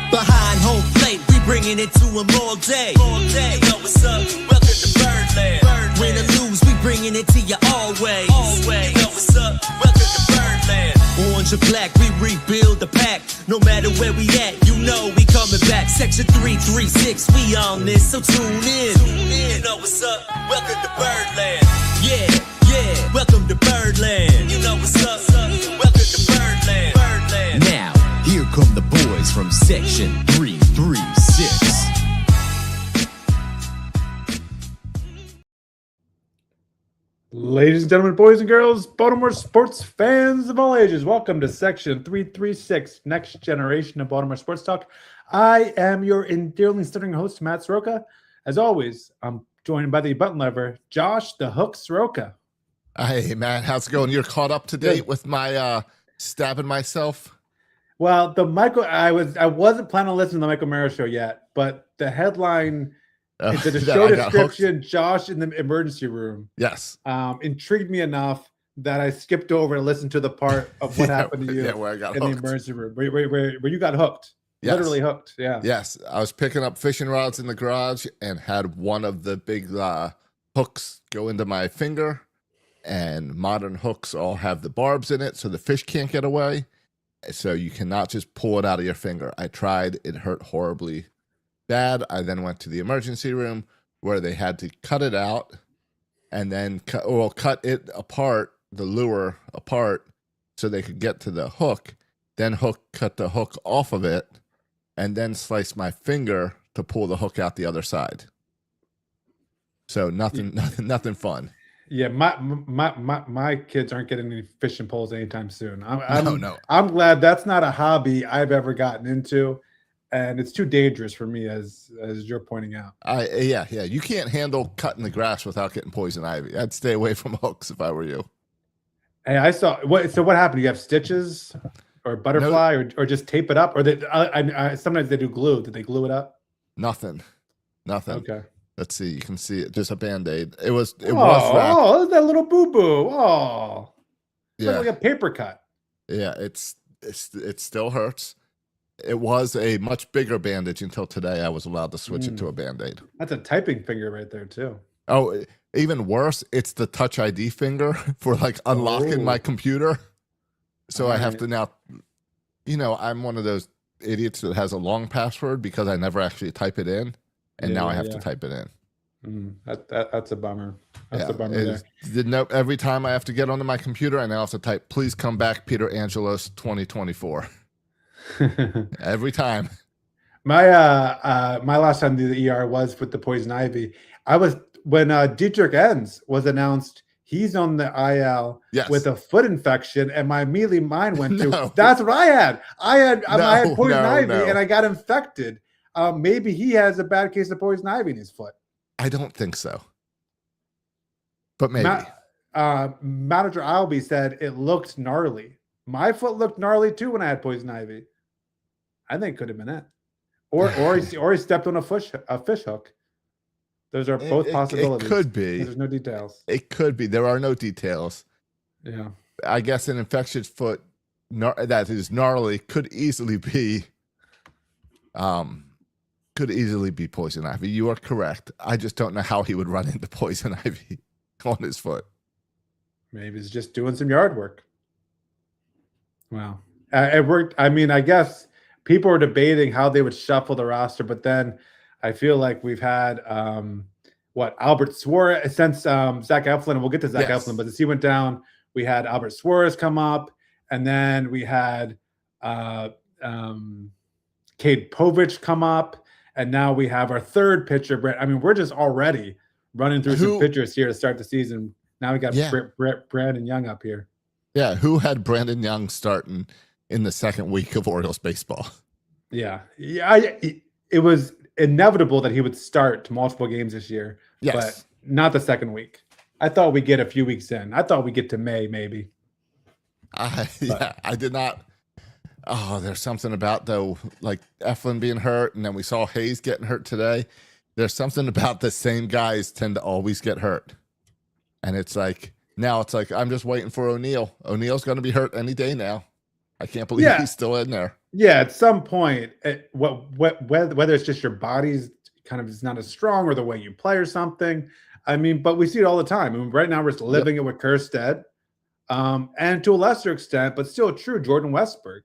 Behind home plate, we bringing it to them all day. You know what's up? Welcome to Birdland. Win or lose, we bringing it to you always. You know what's up? Welcome to Birdland. Orange or black, we rebuild the pack. No matter where we at, you know we coming back. Section 336, we on this, so tune in. You know what's up? Welcome to Birdland. Yeah, welcome to Birdland. You know what's up? Welcome to Birdland. Now, here come the boys from Section 336. Ladies and gentlemen, boys and girls, Baltimore sports fans of all ages, welcome to Section 336, Next Generation of Baltimore Sports Talk. I am your endearingly stuttering host, Matt Soroka. As always, I'm joined by the button lever, Josh the Hook Soroka. Hey, man, how's it going? You're caught up to date with my stabbing myself? Well, I wasn't planning on listening to the Michael Mara show yet, but the headline... It's a show description, Josh in the emergency room. Yes. Intrigued me enough that I skipped over to listen to the part of what happened to you where I got in hooked. the emergency room. Where you got hooked. Yes. Literally hooked, yeah. Yes. I was picking up fishing rods in the garage and had one of the big hooks go into my finger. And modern hooks all have the barbs in it, so the fish can't get away. So you cannot just pull it out of your finger. I tried. It hurt horribly bad. I then went to the emergency room where they had to cut it out and then cut it apart, the lure apart, so they could get to the hook. Then cut the hook off of it, and then slice my finger to pull the hook out the other side. So nothing fun. Yeah, my kids aren't getting any fishing poles anytime soon. No. I'm glad that's not a hobby I've ever gotten into. And it's too dangerous for me, as you're pointing out. Yeah. You can't handle cutting the grass without getting poison ivy. I'd stay away from hooks if I were you. Hey, I saw what. So what happened? You have stitches, or butterfly, or just tape it up, or sometimes they do glue. Did they glue it up? Nothing. Okay. Let's see. You can see it. Just a Band-Aid. It was wrapped. Oh, that little boo boo. Oh, yeah, like a paper cut. Yeah, it still hurts. It was a much bigger bandage until today. I was allowed to switch it to a Band-Aid. That's a typing finger right there, too. Oh, even worse, it's the Touch ID finger for like unlocking my computer. So I have to now, I'm one of those idiots that has a long password because I never actually type it in. And now I have to type it in. That's a bummer. That's a bummer there. Every time I have to get onto my computer, I now have to type, please come back, Peter Angelos 2024. Every time. My last time to the ER was with the poison ivy. When Dietrich Enns was announced, he's on the IL with a foot infection, and my immediately mind went to that's what I had. I had poison ivy and I got infected. Maybe he has a bad case of poison ivy in his foot. I don't think so, but maybe. Manager Albee said it looked gnarly. My foot looked gnarly too when I had poison ivy. I think it could have been it, or he stepped on a fish hook. Those are both possibilities. It could be. There's no details. It could be. There are no details. Yeah. I guess an infectious foot that is gnarly could easily be poison ivy. You are correct. I just don't know how he would run into poison ivy on his foot. Maybe he's just doing some yard work. Wow. It worked. I mean, I guess people were debating how they would shuffle the roster, but then I feel like we've had Albert Suarez since Zach Eflin, and we'll get to Zach Eflin, but as he went down, we had Albert Suarez come up, and then we had Cade Povich come up, and now we have our third pitcher. I mean, we're just already running through some pitchers here to start the season. Now we got Brandon Young up here. Yeah, who had Brandon Young starting in the second week of Orioles baseball? Yeah. It was inevitable that he would start multiple games this year, but not the second week. I thought we'd get a few weeks in. I thought we'd get to May, maybe. I did not. Oh, there's something about, though, like Eflin being hurt, and then we saw Hayes getting hurt today. There's something about the same guys tend to always get hurt. And now it's like, I'm just waiting for O'Neill. O'Neill's going to be hurt any day now. I can't believe Yeah. he's still in there. Yeah, at some point, whether it's just your body's kind of is not as strong or the way you play or something. I mean, but we see it all the time. I mean, right now we're just living it with Kerstead, and to a lesser extent, but still true, Jordan Westberg.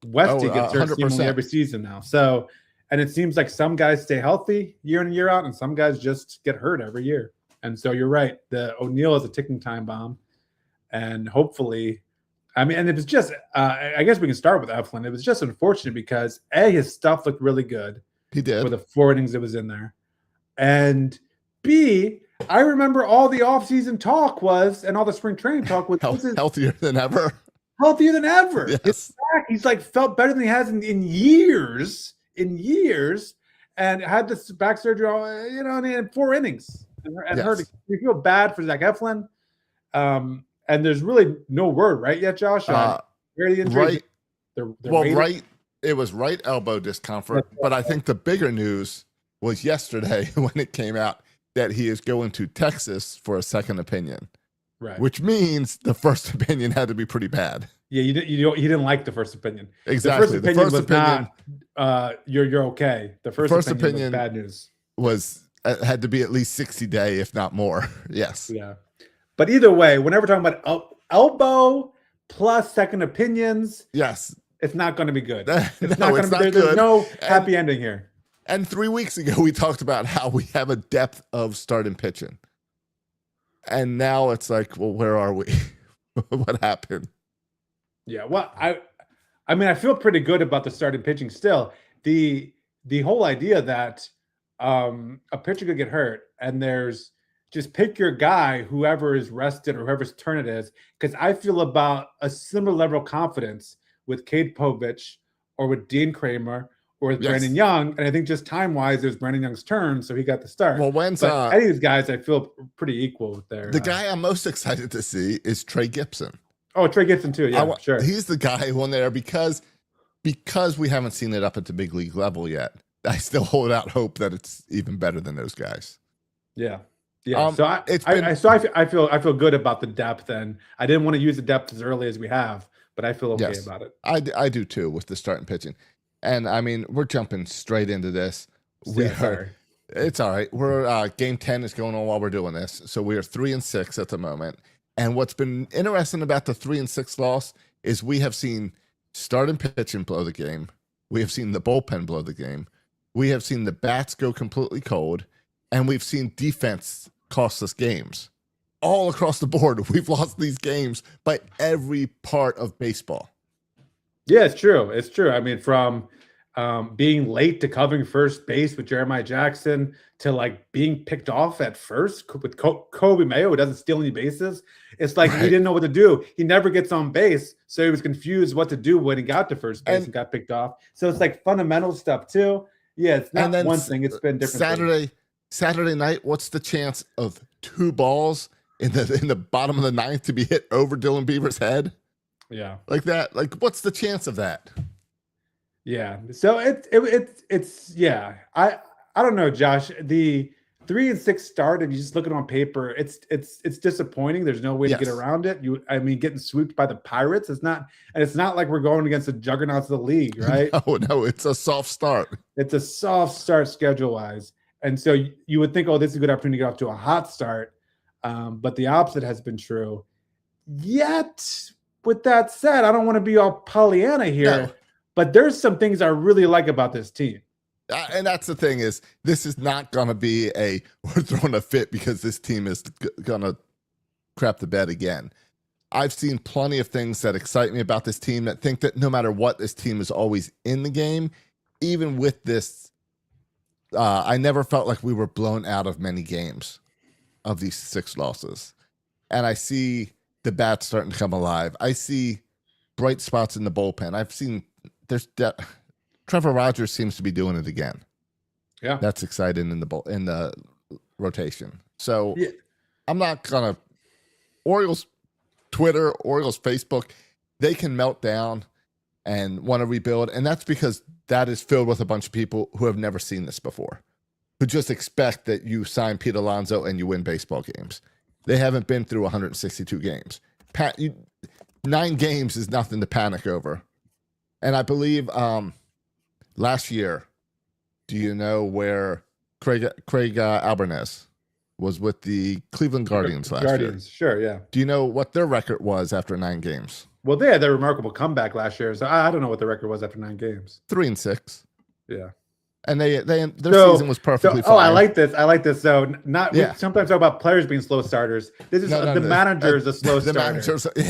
Westy gets hurt seemingly 100%. every season now. So, and it seems like some guys stay healthy year in and year out, and some guys just get hurt every year. And so you're right. The O'Neill is a ticking time bomb, and hopefully. I mean, and it was just, I guess we can start with Eflin. It was just unfortunate because A, his stuff looked really good. He did. For the 4 innings that was in there. And B, I remember all the offseason talk was, and all the spring training talk was healthier than ever. Healthier than ever. Yes. He's like felt better than he has in years, and had this back surgery, in 4 innings. And hurt. You feel bad for Zach Eflin. And there's really no word right yet, Josh. Where the injury? Right. It was right elbow discomfort, but I think the bigger news was yesterday when it came out that he is going to Texas for a second opinion. Right. Which means the first opinion had to be pretty bad. Yeah, you didn't like the first opinion. Exactly. The first opinion was not you're okay. The first opinion was bad news. Had to be at least 60-day, if not more. Yes. Yeah. But either way, whenever we're talking about elbow plus second opinions, yes, it's not going to be good. It's not going to be. There's no happy ending here. And 3 weeks ago, we talked about how we have a depth of starting pitching, and now it's like, well, where are we? What happened? Yeah, well, I mean, I feel pretty good about the starting pitching still. The whole idea that a pitcher could get hurt and there's just pick your guy, whoever is rested or whoever's turn it is, because I feel about a similar level of confidence with Cade Povich or with Dean Kramer or with Brandon Young. And I think just time-wise, it was Brandon Young's turn, so he got the start. Well, any of these guys, I feel pretty equal with their. The guy I'm most excited to see is Trey Gibson. Oh, Trey Gibson too. Yeah, sure. He's the guy on there because we haven't seen it up at the big league level yet. I still hold out hope that it's even better than those guys. Yeah. Yeah, so I feel good about the depth, and I didn't want to use the depth as early as we have, but I feel okay about it. I do too with the starting pitching, and I mean we're jumping straight into this. It's all right. We're game 10 is going on while we're doing this, so we are 3-6 at the moment. And what's been interesting about the 3-6 loss is we have seen starting pitching blow the game, we have seen the bullpen blow the game, we have seen the bats go completely cold, and we've seen defense cost us games. All across the board, we've lost these games by every part of baseball. Yeah, it's true. It's true. I mean, from being late to covering first base with Jeremiah Jackson to like being picked off at first with Kobe Mayo, who doesn't steal any bases. It's like he didn't know what to do. He never gets on base, so he was confused what to do when he got to first base and got picked off. So it's like fundamental stuff too. Yeah, it's not one thing. It's been different. Saturday night, what's the chance of 2 balls in the bottom of the 9th to be hit over Dylan Beaver's head? Yeah, like that. Like, what's the chance of that? Yeah. So it's yeah. I don't know, Josh. The 3-6 start, if you just look at it on paper, it's disappointing. There's no way to get around it. Getting swept by the Pirates. It's not like we're going against the juggernauts of the league, right? No, it's a soft start. It's a soft start schedule wise. And so you would think, oh, this is a good opportunity to get off to a hot start. But the opposite has been true. Yet, with that said, I don't want to be all Pollyanna here, but there's some things I really like about this team. And that's the thing is, this is not going to be we're throwing a fit because this team is going to crap the bed again. I've seen plenty of things that excite me about this team, that think that no matter what, this team is always in the game. Even with this, I never felt like we were blown out of many games of these 6 losses. And I see the bats starting to come alive. I see bright spots in the bullpen. I've seen Trevor Rogers seems to be doing it again. Yeah. That's exciting in the rotation. So I'm not going to Orioles Twitter, Orioles Facebook, they can melt down and want to rebuild. And that's because that is filled with a bunch of people who have never seen this before, who just expect that you sign Pete Alonso and you win baseball games. They haven't been through 162 games. 9 games is nothing to panic over. And I believe last year, do you know where Craig Albanese was with the Cleveland Guardians last year? Sure, yeah. Do you know what their record was after 9 games? Well, they had their remarkable comeback last year, so I don't know what the record was after 9 games. 3-6. Yeah. And their season was perfectly fine. Oh, I like this. So we sometimes talk about players being slow starters. This is the manager's a slow starter.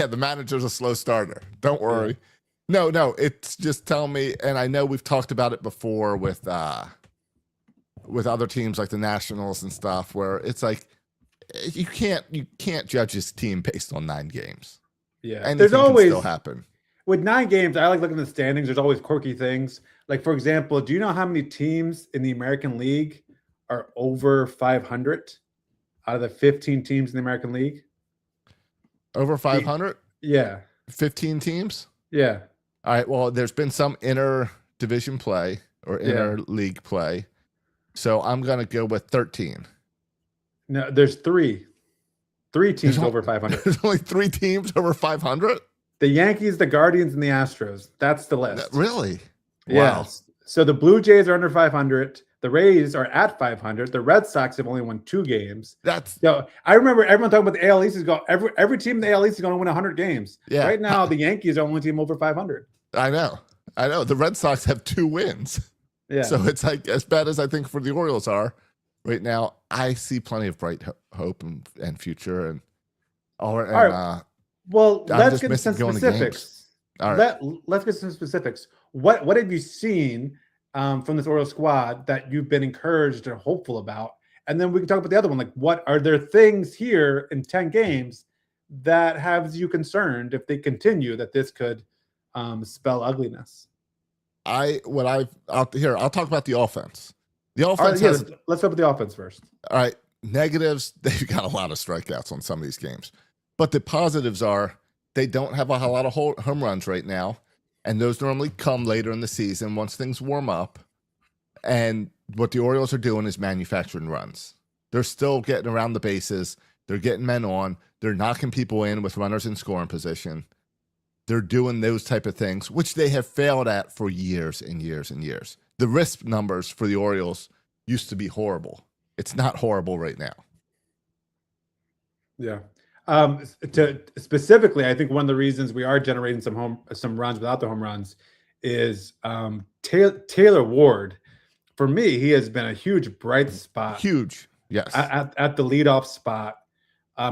The manager's a slow starter. Don't worry. Yeah. No, it's just tell me, and I know we've talked about it before with other teams like the Nationals and stuff, where it's like you can't judge this team based on 9 games. Yeah. Anything There's always can still happen. With 9 games, I like looking at the standings. There's always quirky things. Like, for example, do you know how many teams in the American League are over 500 out of the 15 teams in the American League? Over 500? Yeah. 15 teams? Yeah. All right. Well, there's been some inter-division play or inter-league play. So I'm going to go with 13. No, there's 3. 3 teams over 500. There's only 3 teams over 500? The Yankees, the Guardians, and the Astros. That's the list. Really? Yeah. Wow. So the Blue Jays are under 500. The Rays are at 500. The Red Sox have only won 2 games. I remember everyone talking about the AL East is going. Every team in the AL East is going to win 100 games. Yeah. Right now, the Yankees are the only team over 500. I know. The Red Sox have 2 wins. Yeah. So it's like as bad as I think for the Orioles are right now. I see plenty of bright hope and future and all right. Well, let's get some specifics. All right. Let's get some specifics. What have you seen from this Orioles squad that you've been encouraged or hopeful about? And then we can talk about the other one. Like, what are there things here in 10 games that has you concerned if they continue that this could spell ugliness? I'll talk about the offense. The offense let's talk about the offense first. All right. Negatives, they've got a lot of strikeouts on some of these games. But the positives are they don't have a lot of home runs right now. And those normally come later in the season once things warm up. And what the Orioles are doing is manufacturing runs. They're still getting around the bases. They're getting men on. They're knocking people in with runners in scoring position. They're doing those type of things, which they have failed at for years and years and years. The risk numbers for the Orioles used to be horrible. It's not horrible right now. Yeah. Specifically, I think one of the reasons we are generating some runs without the home runs is Taylor Ward. For me, he has been a huge bright spot. Huge, yes. At the leadoff spot,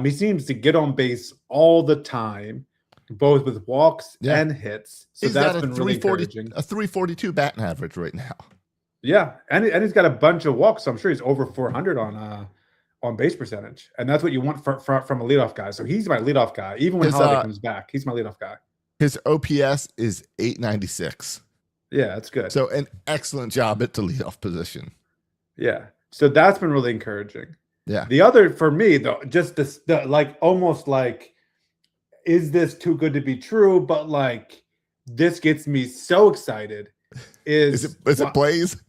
he seems to get on base all the time, both with walks and hits. So that's been really encouraging. A 342 batting average right now. Yeah, and he's got a bunch of walks. So I'm sure he's over 400 on base percentage, and that's what you want from a leadoff guy. So he's my leadoff guy. Even when Holiday comes back, he's my leadoff guy. His OPS is 896. Yeah, that's good. So an excellent job at the leadoff position. Yeah, so that's been really encouraging. Yeah. The other for me though, just this, almost like, is this too good to be true? But like, this gets me so excited. Is it Blaze?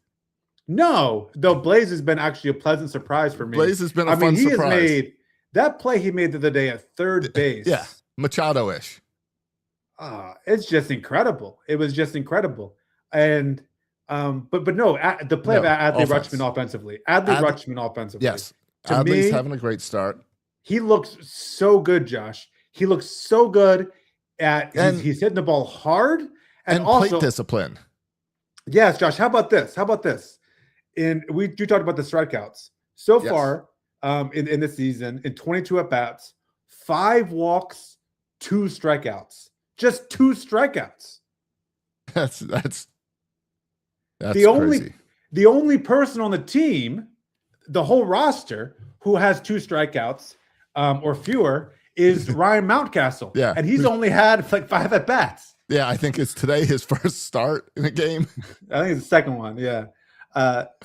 No, though Blaze has been actually a pleasant surprise for me. Blaze has been a fun surprise. Has made that play he made the other day at third base. Yeah, Machado-ish. It's just incredible. It was just incredible. And but no, the play of Adley Rutschman offensively. Rutschman offensively. Yes, Adley's having a great start. He looks so good, Josh. He looks so good he's hitting the ball hard and also plate discipline. Yes, Josh. How about this? And you talked about the strikeouts so far in this season. In 22 at bats, 5 walks, 2 strikeouts. Just 2 strikeouts. That's crazy. The only person on the team, the whole roster, who has 2 strikeouts or fewer is Ryan Mountcastle. Yeah, and he's only had like 5 at bats. Yeah, I think it's today his first start in a game. I think it's the second one. Yeah.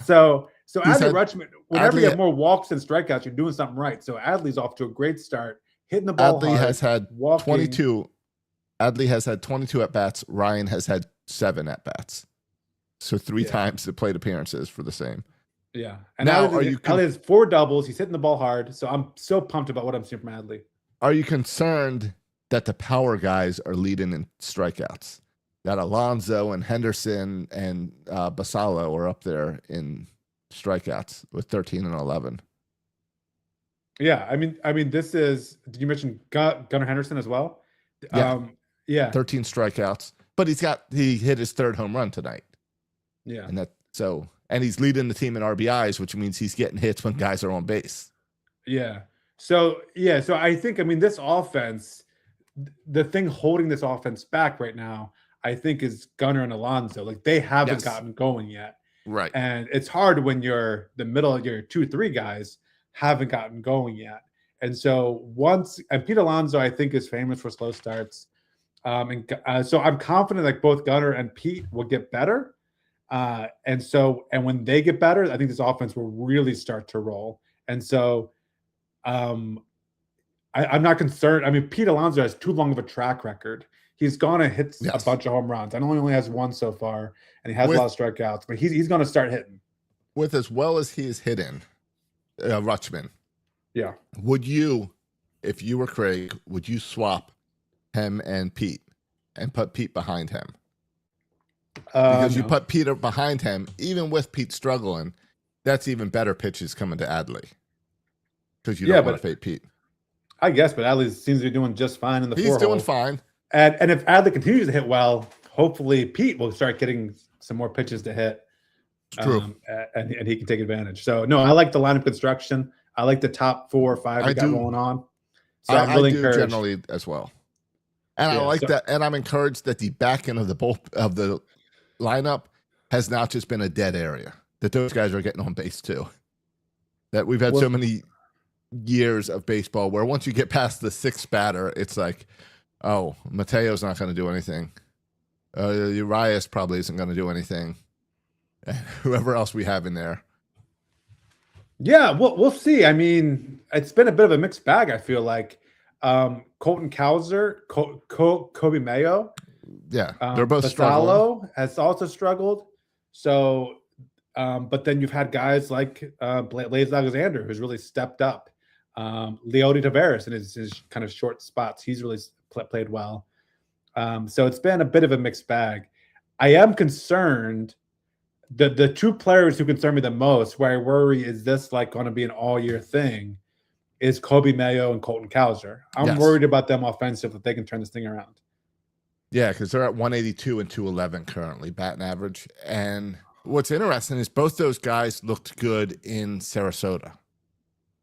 So Adley Rutschman, whenever you have more walks and strikeouts, you're doing something right. So Adley's off to a great start, hitting the ball hard. Has had 22. Adley has had 22 at bats. Ryan has had 7 at bats. So 3 times the plate appearances for the same. Yeah. And now Adley has 4 doubles. He's hitting the ball hard. So I'm so pumped about what I'm seeing from Adley. Are you concerned that the power guys are leading in strikeouts. That Alonso and Henderson and Basalo are up there in strikeouts with 13 and 11. Yeah, I mean, this is. Did you mention Gunnar Henderson as well? Yeah. Yeah, 13 strikeouts, but he hit his third home run tonight. yeah, And he's leading the team in RBIs, which means he's getting hits when guys are on base. yeah. So I think, I mean, this offense, the thing holding this offense back right now, I think, is Gunnar and Alonso. Like, they haven't gotten going yet. Right. And it's hard when you're the middle of your 2-3 guys haven't gotten going yet. And so Pete Alonso, I think, is famous for slow starts. So I'm confident that both Gunnar and Pete will get better. And when they get better, I think this offense will really start to roll. And so I'm not concerned. I mean, Pete Alonso has too long of a track record. He's gonna hit a bunch of home runs. I know he only has one so far, and he has a lot of strikeouts, but he's gonna start hitting. With as well as he is hitting, Rutschman. Yeah. Would you, if you were Craig, would you swap him and Pete and put Pete behind him? Because you put Peter behind him, even with Pete struggling, that's even better pitches coming to Adley. Because you don't want to fade Pete. I guess, but Adley seems to be doing just fine in the He's doing fine. And if Adley continues to hit well, hopefully Pete will start getting some more pitches to hit. True. And he can take advantage. So, no, I like the lineup construction. I like the top 4 or 5 we got rolling on. So I'm really encouraged. Generally as well. And I like that. And I'm encouraged that the back end of the lineup has not just been a dead area, that those guys are getting on base too. That we've had so many years of baseball where once you get past the 6th batter, it's like, oh, Mateo's not going to do anything. Urias probably isn't going to do anything. And whoever else we have in there. Yeah, we'll see. I mean, it's been a bit of a mixed bag, I feel like. Colton Cowser, Kobe Mayo. Yeah, they're both struggling. Has also struggled. So, but then you've had guys like Blaze Alexander, who's really stepped up. Leody Taveras in his kind of short spots, he's really played well. So it's been a bit of a mixed bag. I am concerned. The 2 players who concern me the most, where I worry is this like going to be an all-year thing, is Kobe Mayo and Colton Cowser. I'm worried about them offensively, if they can turn this thing around. Yeah, because they're at 182 and 211 currently, batting average. And what's interesting is both those guys looked good in Sarasota.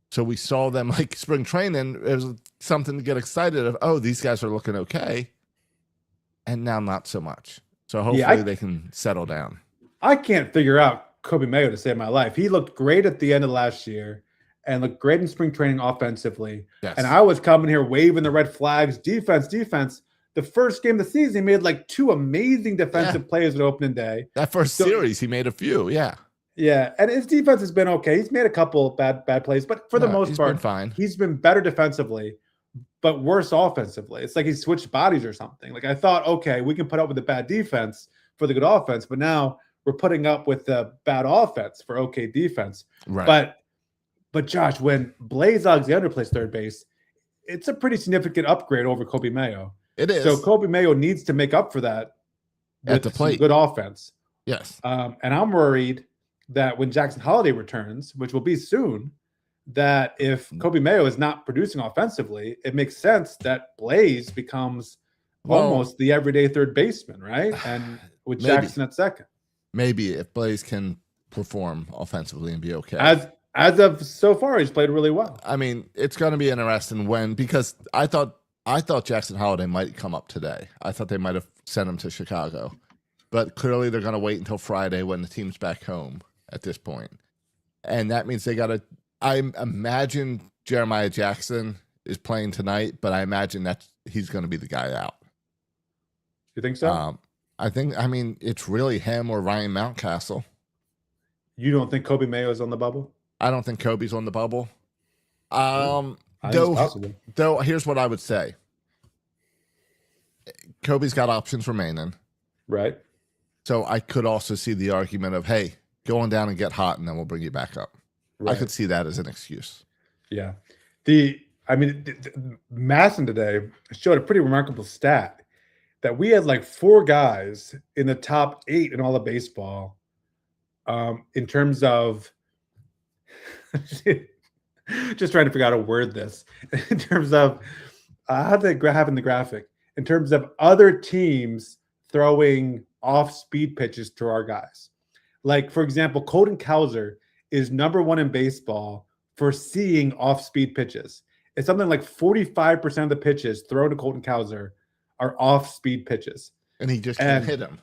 So we saw them like spring training. It was something to get excited of. Oh, these guys are looking okay. And now not so much. So hopefully they can settle down. I can't figure out Kobe Mayo to save my life. He looked great at the end of last year and looked great in spring training offensively. Yes. And I was coming here waving the red flags, defense. The first game of the season, he made like 2 amazing defensive plays at opening day. That first series, he made a few, Yeah, and his defense has been okay. He's made a couple bad plays, but for the most part, been fine. He's been better defensively, but worse offensively. It's like he switched bodies or something. Like I thought, okay, we can put up with the bad defense for the good offense, but now we're putting up with the bad offense for okay defense. Right. But Josh, when Blaze Alexander plays third base, it's a pretty significant upgrade over Kobe Mayo. It is. So Kobe Mayo needs to make up for that at the plate. Good offense. Yes. And I'm worried that when Jackson Holiday returns, which will be soon, that if Kobe Mayo is not producing offensively, it makes sense that Blaze becomes almost the everyday third baseman, right? And with Jackson at second. Maybe if Blaze can perform offensively and be okay. As of so far, he's played really well. I mean, it's going to be interesting because I thought Jackson Holiday might come up today. I thought they might have sent him to Chicago. But clearly they're going to wait until Friday when the team's back home at this point. And that means they got to – I imagine Jeremiah Jackson is playing tonight, but I imagine that he's going to be the guy out. You think so? I mean, it's really him or Ryan Mountcastle. You don't think Kobe Mayo is on the bubble? I don't think Kobe's on the bubble. Though, here's what I would say. Kobe's got options remaining. Right. So I could also see the argument of, hey, go on down and get hot, and then we'll bring you back up. Right. I could see that as an excuse. Yeah. I mean, Masson today showed a pretty remarkable stat that we had like 4 guys in the top 8 in all of baseball, in terms of just trying to figure out how to word this in terms of how did they have in the graphic in terms of other teams throwing off speed pitches to our guys. Like, for example, Colton Cowser is number 1 in baseball for seeing off speed pitches. It's something like 45% of the pitches thrown to Colton Cowser are off speed pitches. And he just can't hit him.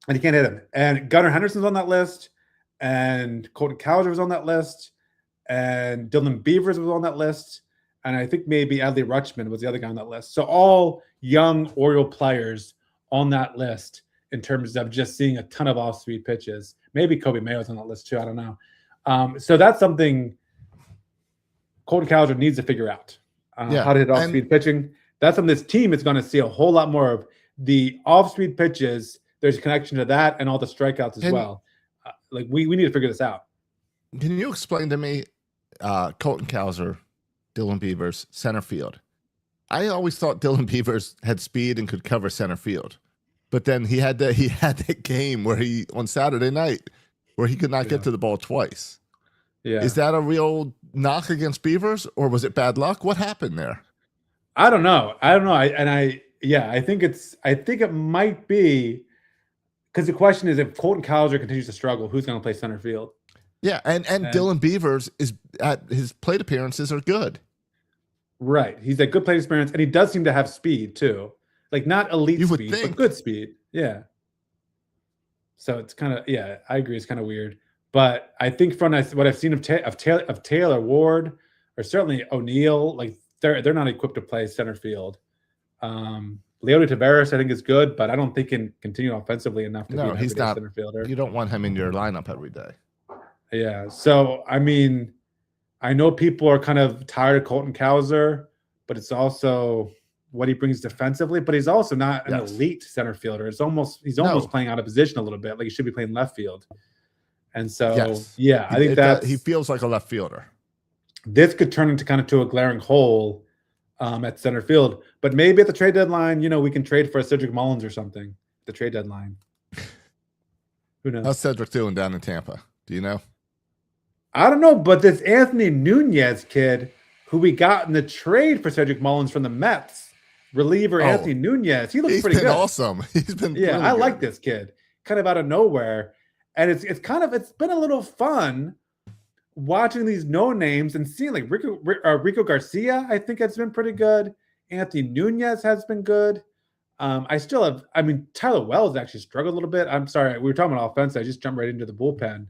And he can't hit him. And Gunnar Henderson's on that list. And Colton Cowser was on that list. And Dylan Beavers was on that list. And I think maybe Adley Rutschman was the other guy on that list. So all young Oriole players on that list in terms of just seeing a ton of off-speed pitches. Maybe Kobe Mayo's on that list too. I don't know. So that's something Colton Cowser needs to figure out. How to hit off-speed pitching. That's something this team is going to see a whole lot more of. The off-speed pitches, there's a connection to that and all the strikeouts as well. Like we need to figure this out. Can you explain to me Colton Cowser, Dylan Beavers, center field? I always thought Dylan Beavers had speed and could cover center field. But then he had that game where on Saturday night where he could not get to the ball twice. Yeah. Is that a real knock against Beavers, or was it bad luck? What happened there? I don't know. I think it might be, because the question is, if Colton Cowser continues to struggle, who's going to play center field? Yeah, and Dylan Beavers is at his plate appearances are good. Right. He's a good plate experience, and he does seem to have speed too. Like not elite speed, but good speed. Yeah. So it's kind of, I agree. It's kind of weird. But I think from what I've seen of Taylor Ward, or certainly O'Neill, like they're not equipped to play center field. Leody Taveras, I think, is good, but I don't think can continue offensively enough to be an everyday center fielder. You don't want him in your lineup every day. Yeah. So I mean, I know people are kind of tired of Colton Cowser, but it's also what he brings defensively. But he's also not an elite center fielder. He's almost playing out of position a little bit. Like he should be playing left field. And so, I think that he feels like a left fielder. This could turn into a glaring hole at center field. But maybe at the trade deadline, we can trade for a Cedric Mullins or something. The trade deadline. Who knows? How's Cedric doing down in Tampa? Do you know? I don't know, but this Anthony Nunez kid, who we got in the trade for Cedric Mullins from the Mets, reliever Anthony Nunez, he looks pretty good. Awesome. He's been really I like this kid, kind of out of nowhere. And it's been a little fun watching these no names and seeing like Rico Garcia. I think has been pretty good. Anthony Nunez has been good. Tyler Wells actually struggled a little bit. I'm sorry, we were talking about offense. I just jumped right into the bullpen,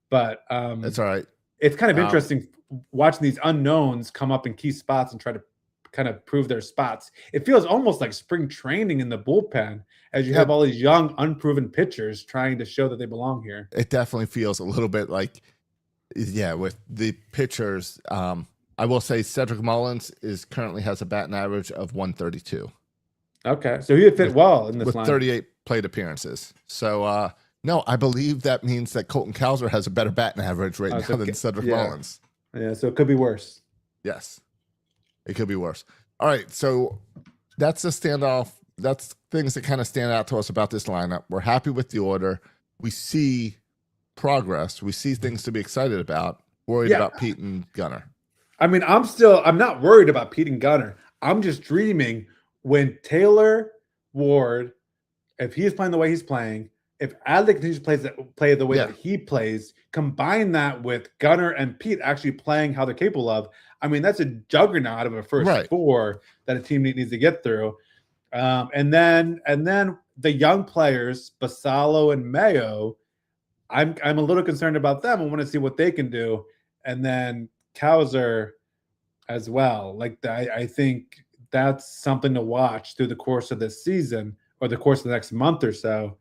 but it's all right. It's kind of interesting watching these unknowns come up in key spots and try to kind of prove their spots. It feels almost like spring training in the bullpen as you have all these young, unproven pitchers trying to show that they belong here. It definitely feels a little bit like, with the pitchers. I will say Cedric Mullins currently has a batting average of 132. Okay, so he would fit well in this with line. 38 plate appearances. So, no, I believe that means that Colton Cowser has a better batting average now than Cedric Mullins. Yeah, so it could be worse. Yes, it could be worse. All right, so that's the standoff. That's things that kind of stand out to us about this lineup. We're happy with the order. We see progress. We see things to be excited about. Worried about Pete and Gunnar. I mean, I'm not worried about Pete and Gunnar. I'm just dreaming when Taylor Ward, if he is playing the way he's playing, if Adley continues to play the way that he plays, combine that with Gunnar and Pete actually playing how they're capable of, I mean, that's a juggernaut of a first 4 that a team needs to get through. And then the young players, Basallo and Mayo, I'm a little concerned about them. I want to see what they can do. And then Cowser as well. Like I think that's something to watch through the course of this season or the course of the next month or so.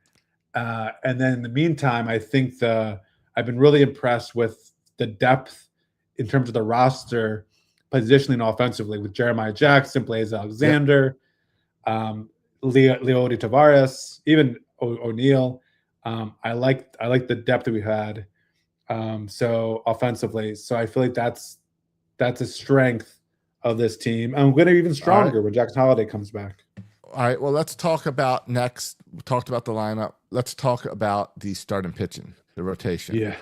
And then in the meantime, I think I've been really impressed with the depth in terms of the roster positioning offensively with Jeremiah Jackson, Blaze Alexander, Leody Taveras, even O'Neill. I like the depth that we had. So offensively, so I feel like that's a strength of this team. And we're going to be even stronger when Jackson Holiday comes back. All right. Well, let's talk about next. We talked about the lineup. Let's talk about the starting pitching, the rotation. Yeah.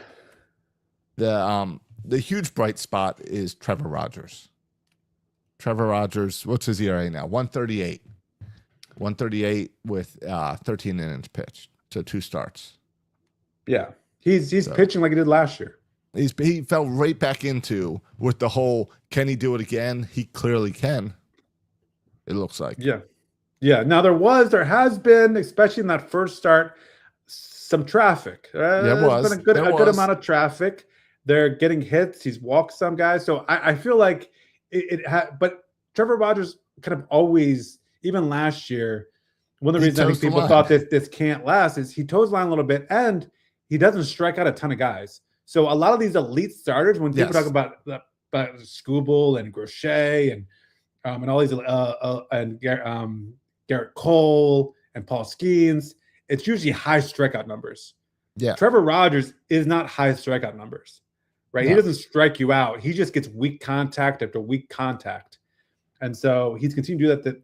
The huge bright spot is Trevor Rogers. Trevor Rogers, what's his ERA now? 138. 138 with 13 innings pitched. So 2 starts. Yeah. He's pitching like he did last year. He fell right back into with the whole, can he do it again? He clearly can. It looks like. Yeah. Yeah. Now there has been, especially in that first start, some traffic. There's been a good amount of traffic. They're getting hits. He's walked some guys. So I feel like but Trevor Rogers kind of always, even last year, one of the reasons I think people thought this can't last is he toes the line a little bit and he doesn't strike out a ton of guys. So a lot of these elite starters, when people talk about Skubal and Grosche and all these and Garrett Cole and Paul Skeens, it's usually high strikeout numbers. Yeah, Trevor Rogers is not high strikeout numbers, right? No. He doesn't strike you out. He just gets weak contact after weak contact, and so he's continued to do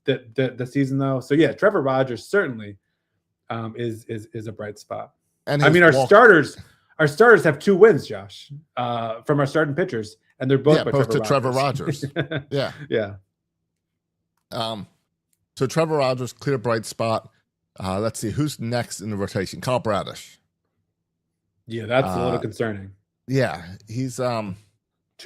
that the season though. So yeah, Trevor Rogers certainly is a bright spot. And I mean, our starters have 2 wins, Josh, from our starting pitchers, and they're both by Trevor Rogers. Yeah. Yeah. So Trevor Rogers, clear bright spot. Let's see who's next in the rotation. Kyle Bradish. Yeah, that's a little concerning. Yeah, he's 2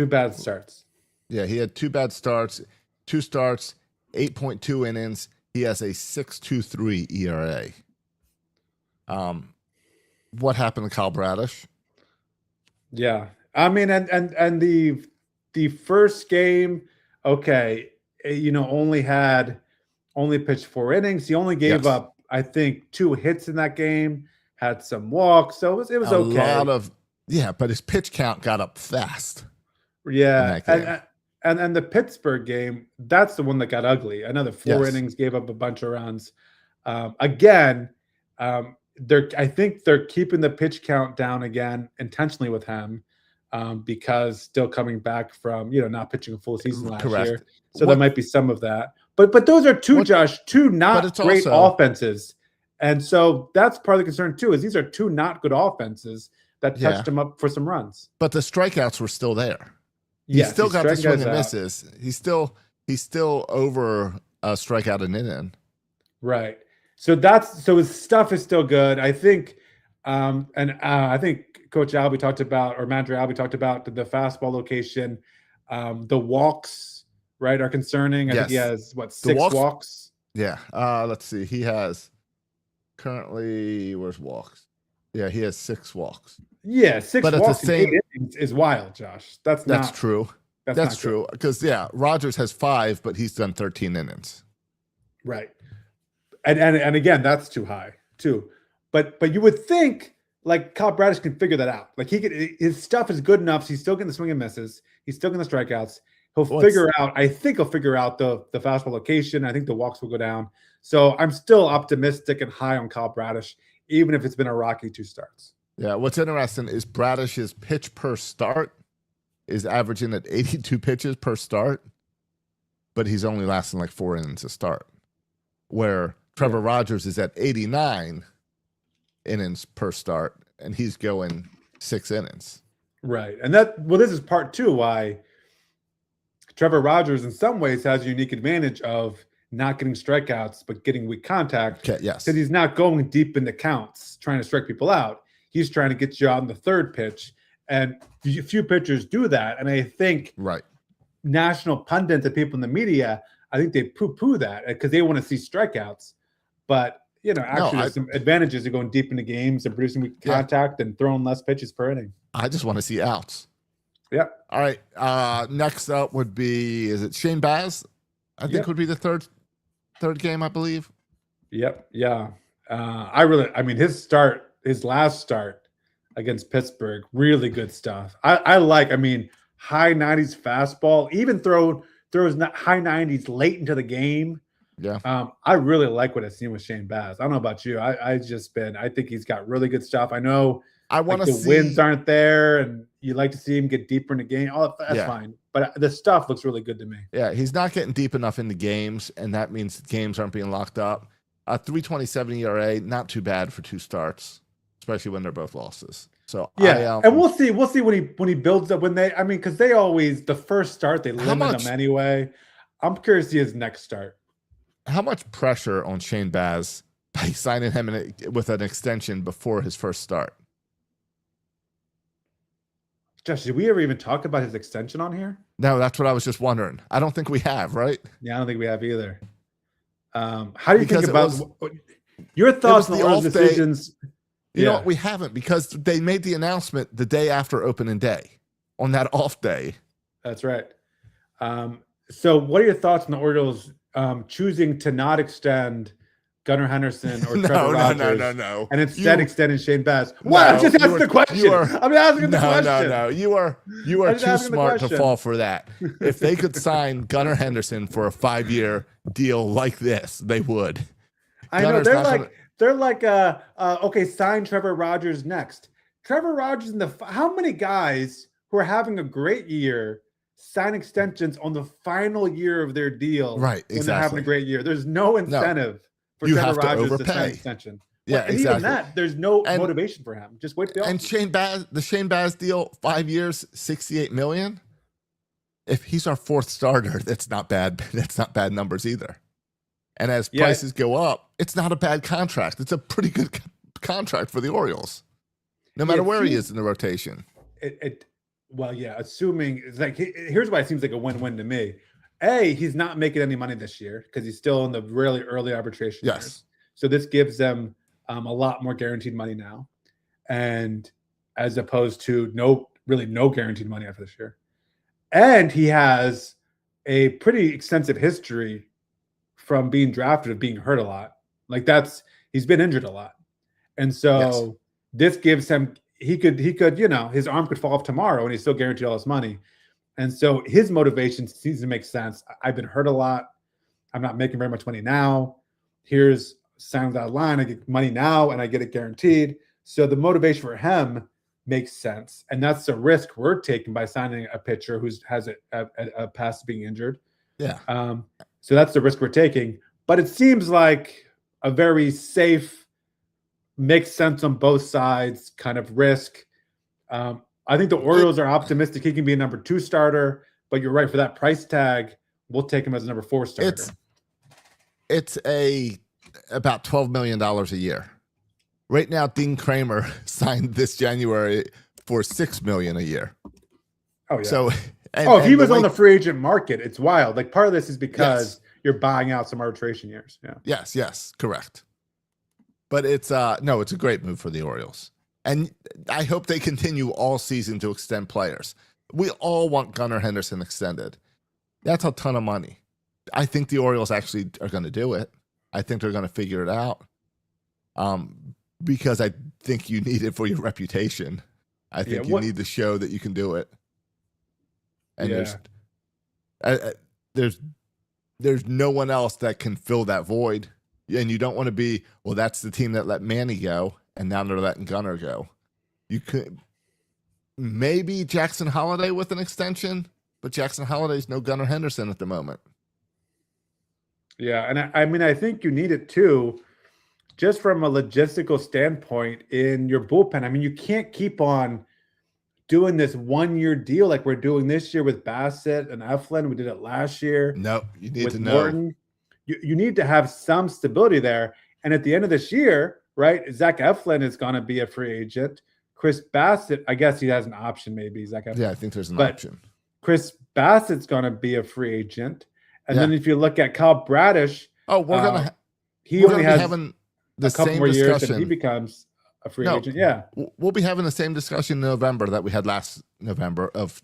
bad starts. Yeah, he had 2 bad starts. 2 starts, 8.2 innings. He has a 6.23 ERA. What happened to Kyle Bradish? Yeah, I mean, and the first game, okay, only pitched 4 innings. He only gave up, I think, 2 hits in that game. Had some walks, so it was okay. But his pitch count got up fast. Yeah, and the Pittsburgh game, that's the one that got ugly. Another 4 innings, gave up a bunch of runs. I think they're keeping the pitch count down again intentionally with him because still coming back from not pitching a full season last year. So there might be some of that. But those are two not great offenses. And so that's part of the concern too, is these are 2 not good offenses that touched him up for some runs. But the strikeouts were still there. He still got the swing and misses. He's still over a strikeout an inning. Right. So his stuff is still good. I think, I think Coach Albie talked about, or Manager Albie talked about the fastball location. The walks, right, are concerning. I think he has 6 walks. Yeah. Let's see. He has currently, where's walks? Yeah, he has 6 walks. Yeah, 6 walks in 8 innings is wild, Josh. That's true. That's true. Because Rogers has 5, but he's done 13 innings. Right. And again, that's too high too. But you would think like Kyle Bradish can figure that out. Like his stuff is good enough. So he's still getting the swing and misses. He's still getting the strikeouts. I think he'll figure out the fastball location. I think the walks will go down. So I'm still optimistic and high on Kyle Bradish, even if it's been a rocky 2 starts. Yeah. What's interesting is Bradish's pitch per start is averaging at 82 pitches per start, but he's only lasting like 4 innings a start. Where Trevor Rogers is at 89 innings per start, and he's going 6 innings. Right. And this is part 2 why Trevor Rogers in some ways has a unique advantage of not getting strikeouts, but getting weak contact. Okay, yes. Because he's not going deep into counts, trying to strike people out. He's trying to get you on the 3rd pitch. And a few pitchers do that. And I think national pundits and people in the media, I think they poo-poo that because they want to see strikeouts. But, there's some advantages of going deep into games and producing weak contact and throwing less pitches per inning. I just want to see outs. Yeah. All right. Next up would be, is it Shane Baz? I think would be the third game, I believe. Yep. Yeah. His last start against Pittsburgh, really good stuff. I like high 90s fastball, even throws high 90s late into the game. Yeah. I really like what I've seen with Shane Baz. I don't know about you. I think he's got really good stuff. I know I want to the wins aren't there, and You like to see him get deeper in the game. Oh, that's fine. But the stuff looks really good to me. Yeah, he's not getting deep enough into games, and that means the games aren't being locked up. 3.27 ERA, not too bad for 2 starts, especially when they're both losses. So yeah, and we'll see when he builds up because they always the first start they limit him anyway. I'm curious to see his next start. How much pressure on Shane Baz by signing him with an extension before his first start? Josh, did we ever even talk about his extension on here? No, that's what I was just wondering. I don't think we have, right? Yeah, I don't think we have either. How do you think about your thoughts on the Orioles decisions? You know what? We haven't, because they made the announcement the day after opening day, on that off day. That's right. So what are your thoughts on the Orioles choosing to not extend Gunnar Henderson or Trevor Rogers? No. And instead extending Shane Baz. What? I'm just asking the question. I'm asking the question. No. You are too smart to fall for that. If they could sign Gunnar Henderson for a 5-year deal like this, they would. I know they're like okay, sign Trevor Rogers next. Trevor Rogers how many guys who are having a great year sign extensions on the final year of their deal? Right, exactly. When they're having a great year. There's no incentive for Trevor Rogers to sign an extension. Yeah, and exactly. even that, there's no motivation for him. Just wait. And the Shane Baz deal, 5 years, $68 million. If he's our 4th starter, that's not bad. That's not bad numbers either. And as prices go up, it's not a bad contract. It's a pretty good contract for the Orioles, no matter where he is in the rotation. Assuming it's like here's why it seems like a win-win to me. A, he's not making any money this year because he's still in the really early arbitration years. So this gives them a lot more guaranteed money now, and as opposed to no guaranteed money after this year. And he has a pretty extensive history from being drafted of being hurt a lot. He's been injured a lot. And so this gives him, he could, his arm could fall off tomorrow and he's still guaranteed all his money. And so his motivation seems to make sense. I've been hurt a lot. I'm not making very much money now. Here's sounds out of line. I get money now and I get it guaranteed. So the motivation for him makes sense. And that's the risk we're taking by signing a pitcher who has a past being injured. Yeah. So that's the risk we're taking. But it seems like a very safe, makes sense on both sides kind of risk. I think the Orioles are optimistic he can be a number 2 starter, but you're right, for that price tag, we'll take him as a number 4 starter. It's about $12 million a year. Right now, Dean Kramer signed this January for $6 million a year. Oh yeah. So, if he was on the free agent market, it's wild. Like part of this is because you're buying out some arbitration years. Yeah. Yes, correct. But it's it's a great move for the Orioles. And I hope they continue all season to extend players. We all want Gunnar Henderson extended. That's a ton of money. I think the Orioles actually are going to do it. I think they're going to figure it out. Because I think you need it for your reputation. I think you need to show that you can do it. And there's no one else that can fill that void. And you don't want to be, well, that's the team that let Manny go, and now they're letting Gunnar go. You could maybe Jackson Holiday with an extension, but Jackson Holiday's no Gunnar Henderson at the moment. Yeah, and I think you need it too, just from a logistical standpoint in your bullpen. I mean, you can't keep on doing this 1-year deal like we're doing this year with Bassett and Eflin. We did it last year. No, you need to know. Morton. You need to have some stability there. And at the end of this year, right, Zach Eflin is going to be a free agent. Chris Bassett, I guess he has an option maybe. Zach Eflin. Yeah, I think there's an option. Chris Bassett's going to be a free agent. And then if you look at Kyle Bradish, he only has having a couple more years and he becomes a free agent. Yeah. We'll be having the same discussion in November that we had last November of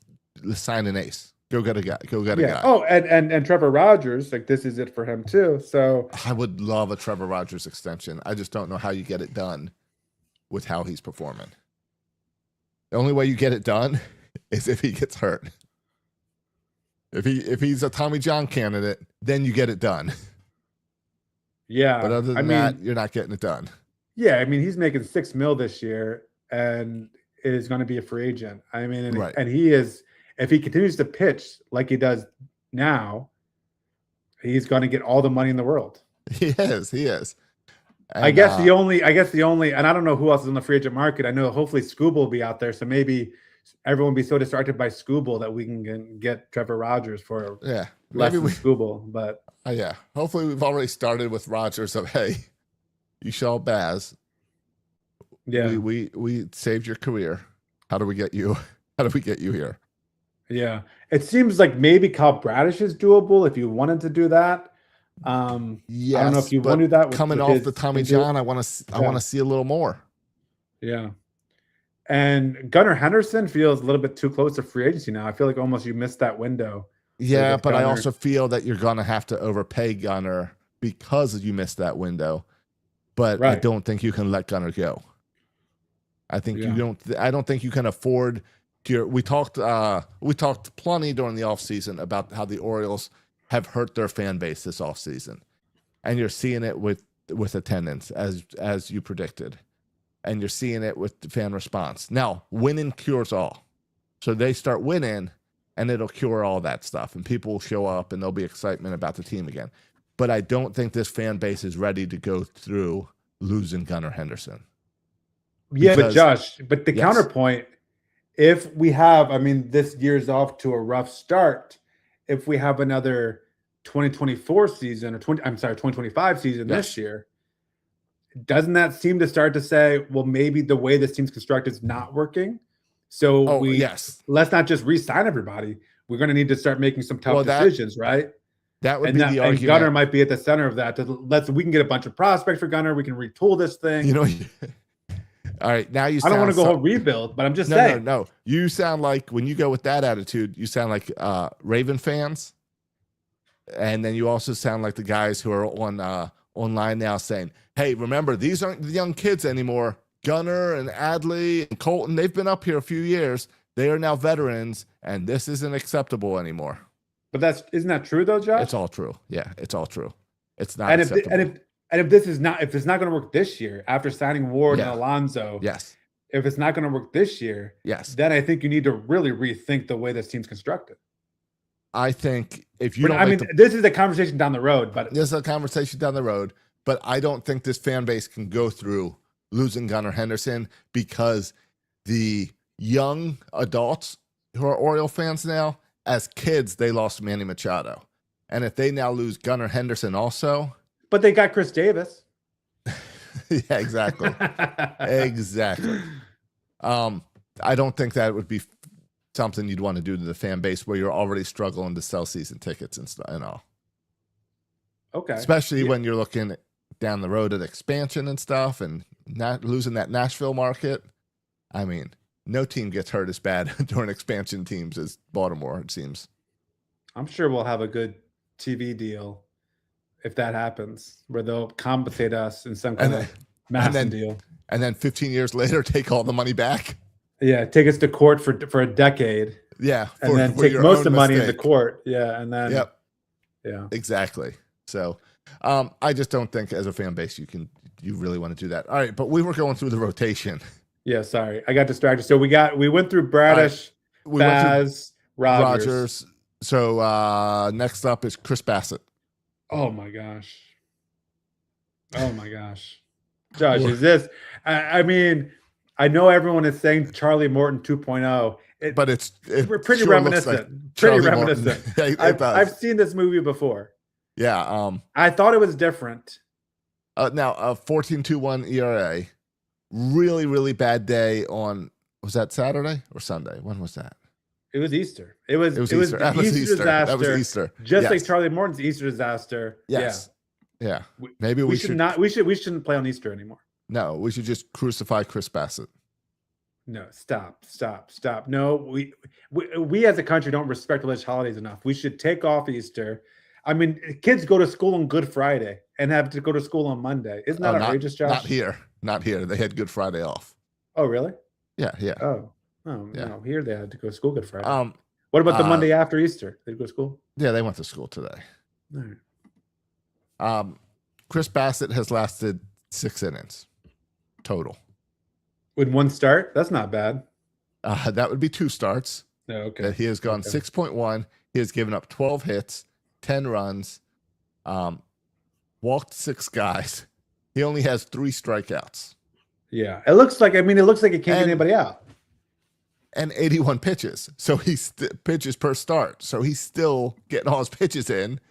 sign an ace. Go get a guy. Go get a guy. Oh, and Trevor Rogers, like this is it for him too. So I would love a Trevor Rogers extension. I just don't know how you get it done with how he's performing. The only way you get it done is if he gets hurt. If he's a Tommy John candidate, then you get it done. Yeah. But other than that, you're not getting it done. Yeah, I mean, he's making $6 million this year, and is going to be a free agent. I mean, Right. and he is, if he continues to pitch like he does now, he's going to get all the money in the world. He is. And, I guess the only, and I don't know who else is in the free agent market. I know hopefully Scooble will be out there. So maybe everyone will be so distracted by Scooble that we can get Trevor Rogers for less than Scooble. But yeah, hopefully we've already started with Rogers of, hey, you shall Baz. Yeah, we saved your career. How do we get you? How do we get you here? Yeah, it seems like maybe Kyle Bradish is doable if you wanted to do that. Yes, I don't know if you want to do that. Coming off the Tommy John, I want to see a little more. Yeah, and Gunnar Henderson feels a little bit too close to free agency now. I feel like almost you missed that window. Yeah, but Gunnar. I also feel that you're going to have to overpay Gunnar because you missed that window. But I don't think you can let Gunnar go. I think you don't. I don't think you can afford. We talked plenty during the offseason about how the Orioles have hurt their fan base this offseason. And you're seeing it with attendance as you predicted. And you're seeing it with the fan response. Now, winning cures all. So they start winning and it'll cure all that stuff. And people will show up and there'll be excitement about the team again. But I don't think this fan base is ready to go through losing Gunnar Henderson. Yeah, but Josh, the counterpoint, if we have, I mean, this year's off to a rough start. If we have another 2024 season or 2025 season this year, doesn't that seem to start to say, well, maybe the way this team's constructed is not working? So let's not just re-sign everybody. We're going to need to start making some tough decisions, right? That would be the argument. And Gunnar might be at the center of that. We can get a bunch of prospects for Gunnar. We can retool this thing. You know. All right, now you. I don't want to go whole rebuild, but I'm just saying. No. You sound like when you go with that attitude, you sound like Raven fans, and then you also sound like the guys who are on online now saying, "Hey, remember these aren't the young kids anymore. Gunnar and Adley and Colton, they've been up here a few years. They are now veterans, and this isn't acceptable anymore." But isn't that true though, Josh? It's all true. Yeah, it's all true. It's not acceptable. And if it's not going to work this year after signing Ward and Alonso, if it's not going to work this year, then I think you need to really rethink the way this team's constructed. I think if you this is a conversation down the road, but this is a conversation down the road, but I don't think this fan base can go through losing Gunnar Henderson because the young adults who are Oriole fans now, as kids, they lost Manny Machado. And if they now lose Gunnar Henderson also. But they got Chris Davis. Yeah, exactly. Exactly. I don't think that would be something you'd want to do to the fan base where you're already struggling to sell season tickets and all. Okay. Especially when you're looking down the road at expansion and stuff and not losing that Nashville market. I mean, no team gets hurt as bad during expansion teams as Baltimore, it seems. I'm sure we'll have a good TV deal if that happens, where they'll compensate us in some kind of massive deal. And then 15 years later, take all the money back. Yeah, take us to court for a decade. Yeah. And then take most of the money in the court. Yeah, and then. Yep. Yeah. Exactly. So I just don't think as a fan base you really want to do that. All right, but we were going through the rotation. Yeah, sorry. I got distracted. So we went through Bradish, Baz, Rogers. So next up is Chris Bassett. Oh my gosh. Josh, is this I mean, I know everyone is saying Charlie Morton 2.0. But it's pretty reminiscent. I've seen this movie before. Yeah. I thought it was different. Now, 14.21 ERA. Really, really bad day on, was that Saturday or Sunday? When was that? It was Easter. It was Easter. That was Easter. Disaster. That was Easter. Just like Charlie Morton's Easter disaster. Yes. Yeah. Maybe we shouldn't play on Easter anymore. No, we should just crucify Chris Bassett. No, stop. No, we as a country don't respect religious holidays enough. We should take off Easter. I mean, kids go to school on Good Friday and have to go to school on Monday. Isn't that outrageous, Josh? Not here. They had Good Friday off. Oh, really? Yeah. Oh, yeah. No, here they had to go to school Good Friday. What about the Monday after Easter? They go to school? Yeah, they went to school today. All right. Chris Bassett has lasted 6 innings total. With one start? That's not bad. That would be 2 starts. No, okay. That he has gone Okay. 6.1. He has given up 12 hits, 10 runs, walked 6 guys. He only has 3 strikeouts. Yeah, it looks like. I mean, it looks like it can't get And- anybody out. And 81 pitches. So he's pitches per start. So he's still getting all his pitches in.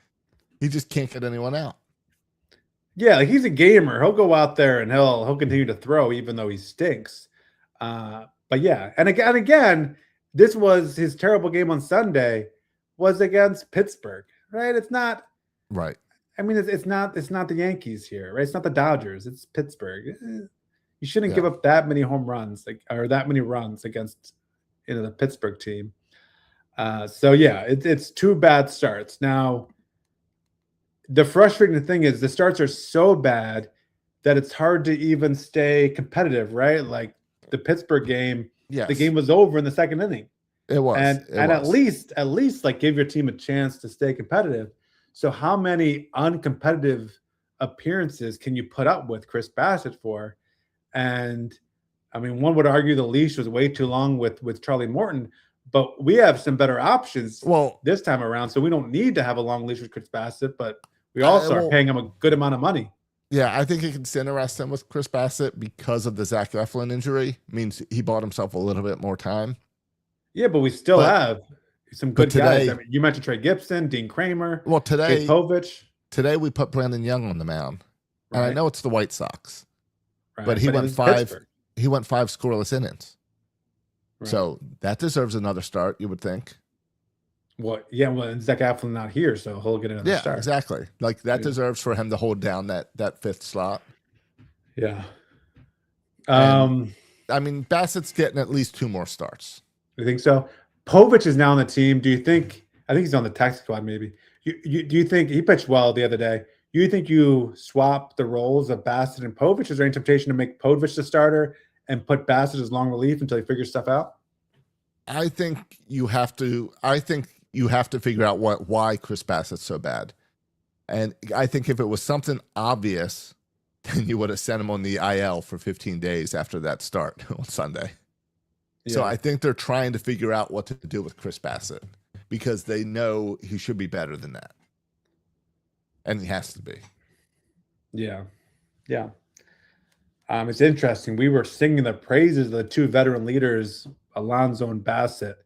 He just can't get anyone out. Yeah, like he's a gamer. He'll go out there and he'll continue to throw even though he stinks. But yeah, and again, this was his terrible game on Sunday was against Pittsburgh, right? It's not. Right. I mean, it's not the Yankees here, right? It's not the Dodgers. It's Pittsburgh. You shouldn't give up that many home runs or that many runs against the Pittsburgh team. So yeah, it's 2 bad starts. Now, the frustrating thing is the starts are so bad that it's hard to even stay competitive, right? Like the Pittsburgh game, Yes. the game was over in the 2nd inning. It was. And at least like give your team a chance to stay competitive. So how many uncompetitive appearances can you put up with Chris Bassett for? And I mean, one would argue the leash was way too long with Charlie Morton, but we have some better options this time around. So we don't need to have a long leash with Chris Bassett, but we also are paying him a good amount of money. Yeah, I think it's interesting with Chris Bassett because of the Zach Eflin injury. Means he bought himself a little bit more time. Yeah, but we still have some good guys. I mean, you mentioned Trey Gibson, Dean Kramer. Well, today we put Brandon Young on the mound, and I know it's the White Sox, right. but he went 5. Pittsburgh. He went 5 scoreless innings, right. So that deserves another start. You would think. Well, yeah. Well, and Zach Eflin not here, so he'll get another start. Yeah, exactly. Like that deserves for him to hold down that 5th slot. Yeah. I mean, Bassett's getting at least 2 more starts. You think so? Povich is now on the team. Do you think? I think he's on the taxi squad. Maybe. Do you think he pitched well the other day? Do you think you swap the roles of Bassett and Povich? Is there any temptation to make Povich the starter and put Bassett as long relief until he figures stuff out? I think you have to. I think you have to figure out why Chris Bassett's so bad. And I think if it was something obvious, then you would have sent him on the IL for 15 days after that start on Sunday. Yeah. So I think they're trying to figure out what to do with Chris Bassett because they know he should be better than that. And he has to be. Yeah. Yeah. It's interesting. We were singing the praises of the 2 veteran leaders, Alonso and Bassett.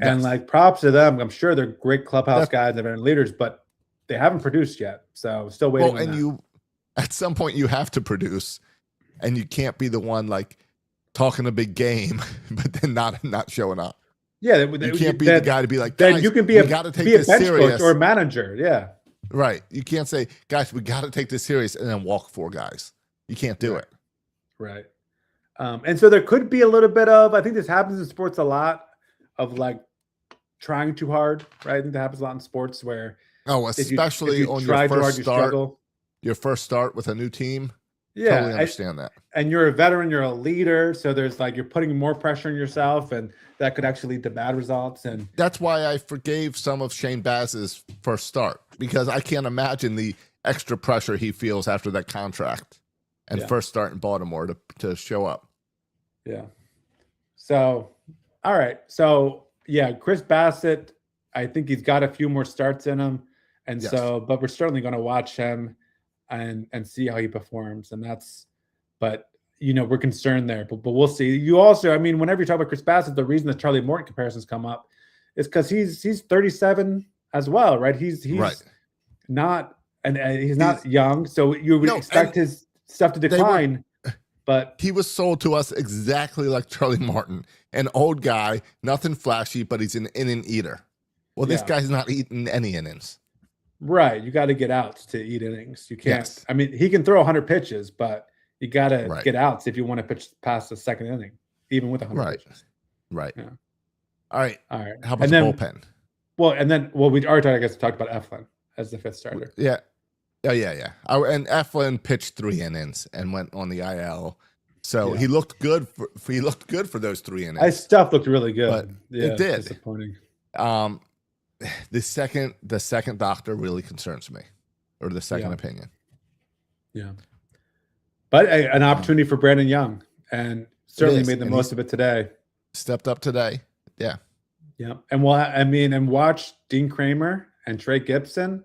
And like props to them. I'm sure they're great clubhouse guys and veteran leaders, but they haven't produced yet. So still waiting. Well, and at some point you have to produce, and you can't be the one like talking a big game, but then not showing up. Yeah, you can't be the guy to be like, then you can be a bench coach or a manager. Yeah, right. You can't say, guys, we got to take this serious, and then walk 4 guys. You can't do it. Right. And so there could be a little bit of, I think this happens in sports a lot, of like trying too hard. Right. I think that happens a lot in sports where especially if you on try your too hard, first you start. struggle. Your first start with a new team. Yeah, totally understand that. And you're a veteran, you're a leader, so there's like you're putting more pressure on yourself, and that could actually lead to bad results. And that's why I forgave some of Shane Baz's first start, because I can't imagine the extra pressure he feels after that contract and first start in Baltimore to show up. Yeah. So, all right. So yeah, Chris Bassett, I think he's got a few more starts in him, and but we're certainly going to watch him and see how he performs. And but we're concerned there, but we'll see. You also, I mean, whenever you talk about Chris Bassett, the reason the Charlie Morton comparisons come up is because he's 37 as well, right? He's not, and he's not young, so you would expect his stuff to decline. But he was sold to us exactly like Charlie Morton, an old guy, nothing flashy, but he's an inning eater. Well, this guy's not eating any innings. Right. You got to get outs to eat innings. You can't. I mean, he can throw 100 pitches, but you got to get outs if you want to pitch past the 2nd inning, even with 100 pitches. Right. Yeah. All right. How about the bullpen? Well, we already talked about Eflin as the 5th starter. Yeah. Oh, yeah. And Eflin pitched 3 innings and went on the IL. So he looked good for those 3 innings. His stuff looked really good. But it did. Disappointing. The second doctor really concerns me, or the second opinion. Yeah. But an opportunity for Brandon Young, and certainly made the most of it today. stepped up today. Yeah. Yeah, and watch Dean Kramer and Trey Gibson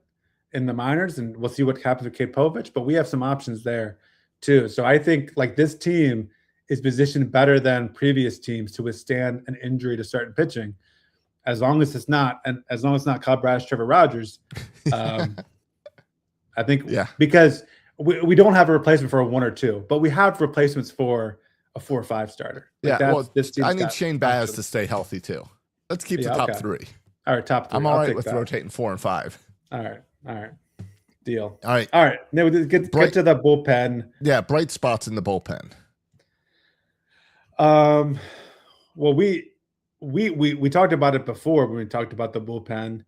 in the minors, and we'll see what happens with Kapovich. But we have some options there too. So I think like this team is positioned better than previous teams to withstand an injury to certain pitching, as long as it's not Kyle Bradish, Trevor Rogers. I think because we don't have a replacement for a 1 or 2, but we have replacements for a 4 or 5 starter. Like I need Shane Baz to stay healthy too. Let's keep the top 3. All right, top 3. I'm all right with rotating 4 and 5. All right. Deal. All right. Now we get to the bullpen. Yeah, bright spots in the bullpen. Well, we talked about it before when we talked about the bullpen.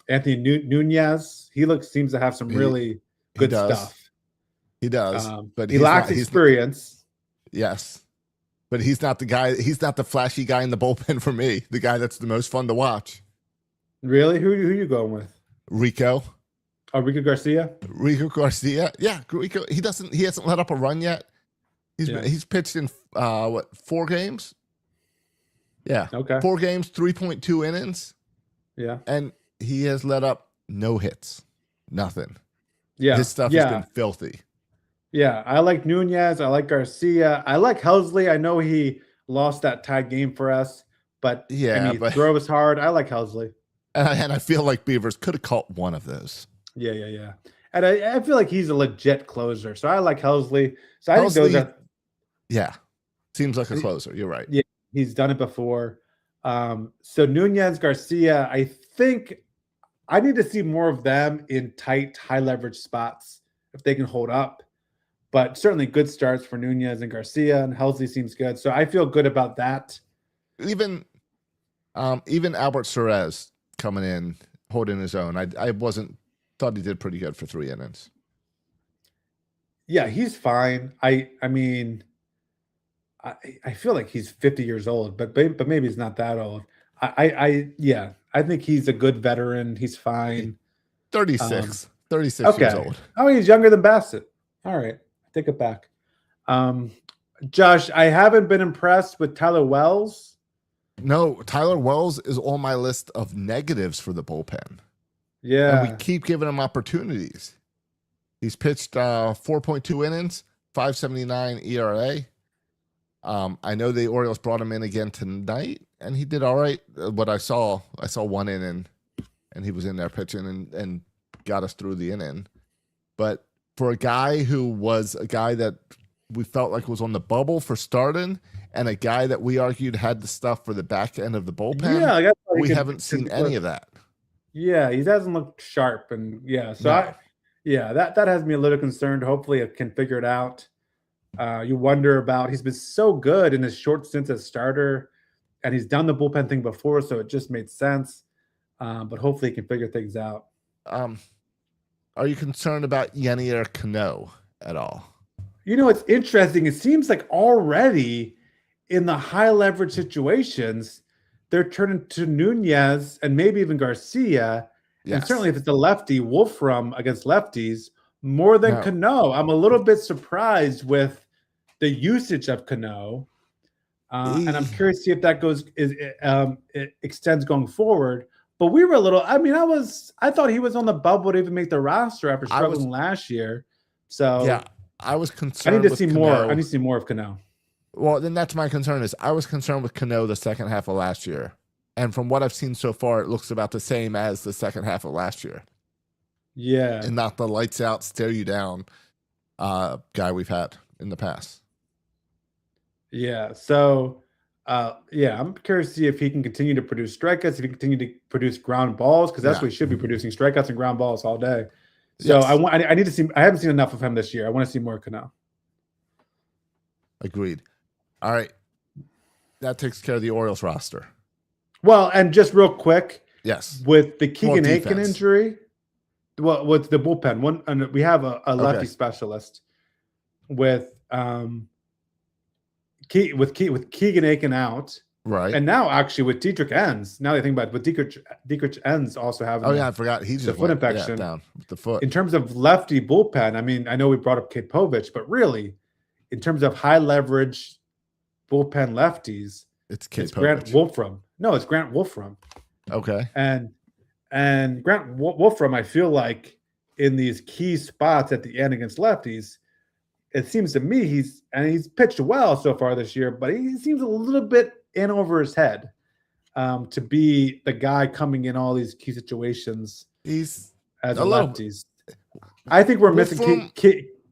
Anthony Nunez, seems to have some really good stuff. He does, but he lacks experience. Yes. But he's not the guy. He's not the flashy guy in the bullpen for me. The guy that's the most fun to watch. Really? Who you going with? Rico. Oh, Rico Garcia. Yeah, Rico. He hasn't let up a run yet. He's pitched in 4 games. Yeah. Okay. 4 games, 3.2 innings. Yeah. And he has let up no hits. Nothing. Yeah. His stuff has been filthy. Yeah, I like Nunez. I like Garcia. I like Helsley. I know he lost that tied game for us, but he throws hard. I like Helsley. And I feel like Beavers could have caught one of those. Yeah. And I feel like he's a legit closer. So I like Helsley. So I think those are. Yeah. Seems like a closer. You're right. Yeah, he's done it before. So Nunez, Garcia, I think I need to see more of them in tight, high leverage spots if they can hold up. But certainly good starts for Nunez and Garcia, and Helsley seems good. So I feel good about that. Even Albert Suarez coming in, holding his own. I thought he did pretty good for 3 innings. Yeah, he's fine. I mean, I feel like he's 50 years old, but maybe he's not that old. I think he's a good veteran. He's fine. 36 years old. Oh, he's younger than Bassett. All right. Take it back. Josh, I haven't been impressed with Tyler Wells. No, Tyler Wells is on my list of negatives for the bullpen. Yeah. And we keep giving him opportunities. He's pitched 4.2 innings, 5.79 ERA. I know the Orioles brought him in again tonight, and he did all right. What I saw 1 inning, and he was in there pitching and got us through the inning. But for a guy who was a guy that we felt like was on the bubble for starting, and a guy that we argued had the stuff for the back end of the bullpen, we haven't seen any of that. Yeah, he doesn't look sharp, and that has me a little concerned. Hopefully, I can figure it out. You wonder about. He's been so good in his short stints as starter, and he's done the bullpen thing before, so it just made sense. But hopefully, he can figure things out. Are you concerned about Yenier Cano at all? It's interesting. It seems like already in the high leverage situations, they're turning to Nunez and maybe even Garcia. Yes. And certainly if it's a lefty, Wolfram against lefties more than Cano. I'm a little bit surprised with the usage of Cano. And I'm curious to see if that it extends going forward. But we were a little. I mean, I thought he was on the bubble to even make the roster after struggling last year. So yeah, I was concerned. I need to see more. I need to see more of Cano. Well, then that's my concern. Is I was concerned with Cano the second half of last year, and from what I've seen so far, it looks about the same as the second half of last year. Yeah, and not the lights out, stare you down guy we've had in the past. Yeah. So. I'm curious to see if he can continue to produce strikeouts, if he can continue to produce ground balls, because that's what he should be producing, strikeouts and ground balls all day. So yes. I need to see. I haven't seen enough of him this year. I want to see more Cano. Agreed. All right, that takes care of the Orioles roster. Well, and just real quick, yes, with the Keegan Aiken injury, well, with the bullpen, and we have a lefty specialist with Keegan Aiken out, right, and now actually with Dietrich Enns. Now they think about it, with Dietrich Enns also having. Oh yeah, I forgot he's the foot infection down with the foot. In terms of lefty bullpen, I mean, I know we brought up Kapovich, but really, in terms of high leverage bullpen lefties, It's it's Grant Wolfram. No, it's Grant Wolfram. Okay. And Grant Wolfram, I feel like in these key spots at the end against lefties, it seems to me he's pitched well so far this year, but he seems a little bit in over his head to be the guy coming in all these key situations. He's as a lefties. I think we're missing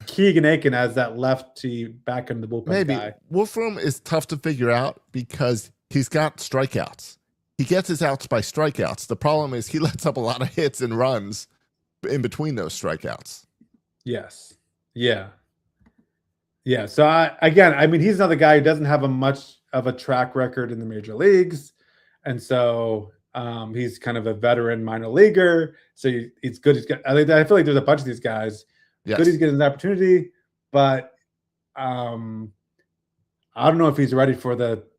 Keegan Aiken as that lefty back in the bullpen guy. Wolfram is tough to figure out because he's got strikeouts. He gets his outs by strikeouts. The problem is he lets up a lot of hits and runs in between those strikeouts. Yes. Yeah. Yeah. So I mean, he's another guy who doesn't have a much of a track record in the major leagues. And so he's kind of a veteran minor leaguer. So he's good. I feel like there's a bunch of these guys. Yes. Good he's getting an opportunity, but I don't know if he's ready for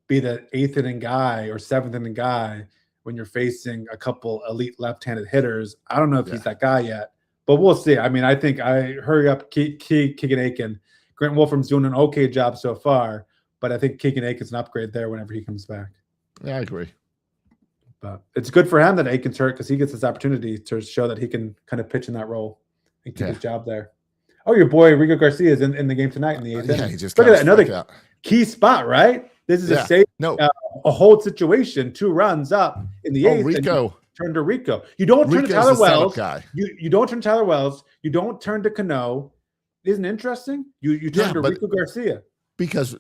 be the 8th inning guy or 7th inning guy when you're facing a couple elite left-handed hitters. I don't know if he's that guy yet, but we'll see. I mean, I think hurry up Keegan Aiken. Grant Wolfram's doing an okay job so far, but I think Keegan Aiken's an upgrade there whenever he comes back. Yeah, I agree. But it's good for him that Aiken's hurt because he gets this opportunity to show that he can kind of pitch in that role and keep his job there. Oh, your boy Rico Garcia is in the game tonight in the 8th inning. He just look at that, another key spot, right? This is a hold situation, 2 runs up in the 8th. Rico. Turn to Rico. You don't turn to Tyler Wells. You don't turn to Tyler Wells. You don't turn to Cano. Isn't it interesting? You turn to Rico Garcia. Because,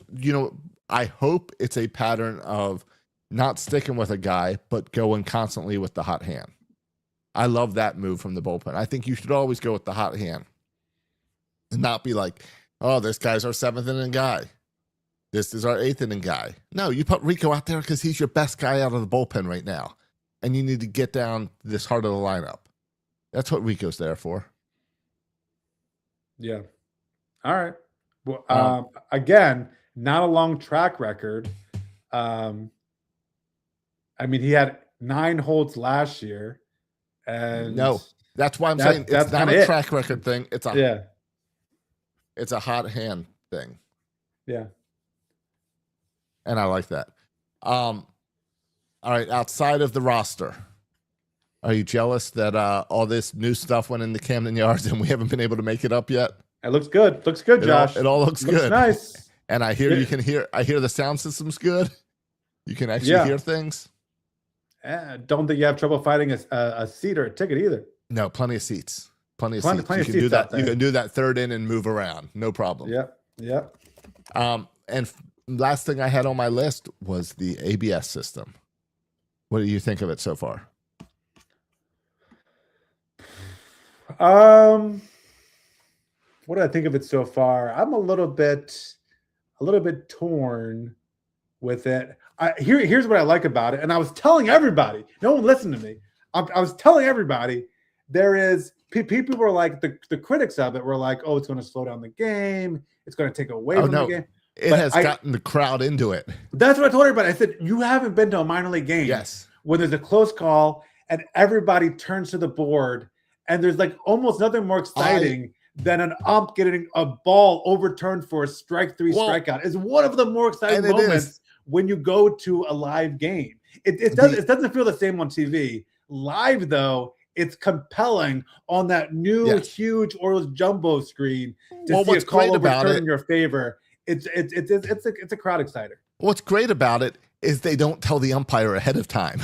I hope it's a pattern of not sticking with a guy, but going constantly with the hot hand. I love that move from the bullpen. I think you should always go with the hot hand and not be like, oh, this guy's our 7th inning guy. This is our 8th inning guy. No, you put Rico out there because he's your best guy out of the bullpen right now. And you need to get down this heart of the lineup. That's what Rico's there for. Yeah. All right. Well, again, not a long track record. I mean, he had 9 holds last year. And no, that's why I'm saying it's not a track record thing. It's a hot hand thing. Yeah. And I like that. All right, outside of the roster, are you jealous that all this new stuff went into Camden Yards and we haven't been able to make it up yet? It looks good. Looks good, Josh. It all looks good. Nice. And I hear I hear the sound system's good. You can actually hear things. Don't think you have trouble finding a seat or a ticket either. No, plenty of seats. Plenty of seats. You can do that. You can do that 3rd in and move around. No problem. Yep. And last thing I had on my list was the ABS system. What do you think of it so far? What do I think of it so far? I'm a little bit torn with it. Here's what I like about it, and I was telling everybody. No one listened to me. I was telling everybody there is people were like the critics of it were like, oh, it's going to slow down the game. It's going to take away from the game. It has gotten the crowd into it. That's what I told everybody. I said, you haven't been to a minor league game when there's a close call and everybody turns to the board and there's like almost nothing more exciting than an ump getting a ball overturned for a strike 3 strikeout. It's one of the more exciting moments when you go to a live game. It doesn't feel the same on TV. Live, though, it's compelling on that new huge Orioles jumbo screen to see a call overturned in your favor. It's a crowd exciter. What's great about it is they don't tell the umpire ahead of time.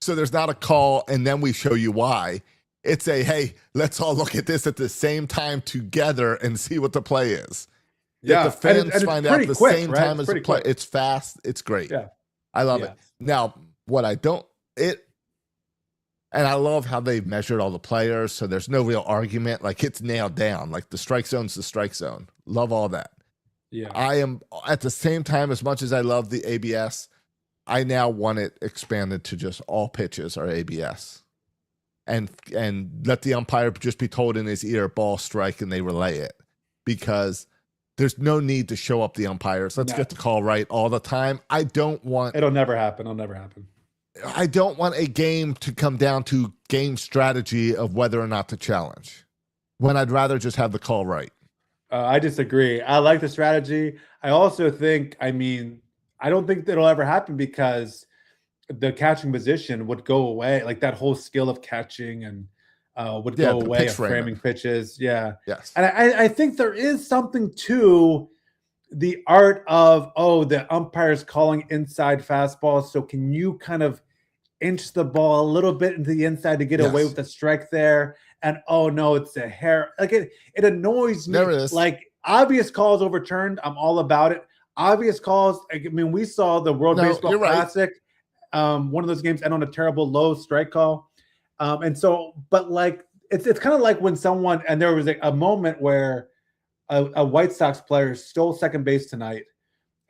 So there's not a call and then we show you why. It's hey, let's all look at this at the same time together and see what the play is. Yeah, the fans find out at the same time as the play. Quick. It's fast. It's great. Yeah, I love it. Now, what I don't and I love how they measured all the players, so there's no real argument. Like it's nailed down. Like the strike zone's the strike zone. Love all that. Yeah, I am at the same time as much as I love the ABS. I now want it expanded to just all pitches are ABS. And let the umpire just be told in his ear, ball, strike, and they relay it. Because there's no need to show up the umpires. Let's get the call right all the time. It'll never happen. It'll never happen. I don't want a game to come down to game strategy of whether or not to challenge. When I'd rather just have the call right. I disagree. I like the strategy. I also think, I don't think that'll ever happen because the catching position would go away. Like that whole skill of catching and would go the away pitch of framing pitches. Yeah. Yes. And I think there is something to the art of, the umpire's calling inside fastballs. So can you kind of inch the ball a little bit into the inside to get away with a strike there? And oh no, it's a hair. Like it annoys me. There it is. Like obvious calls overturned, I'm all about it. Obvious calls. I mean, we saw the World Baseball Classic. One of those games end on a terrible low strike call. And so, but like it's kind of like when someone, and there was a moment where a White Sox player stole second base tonight,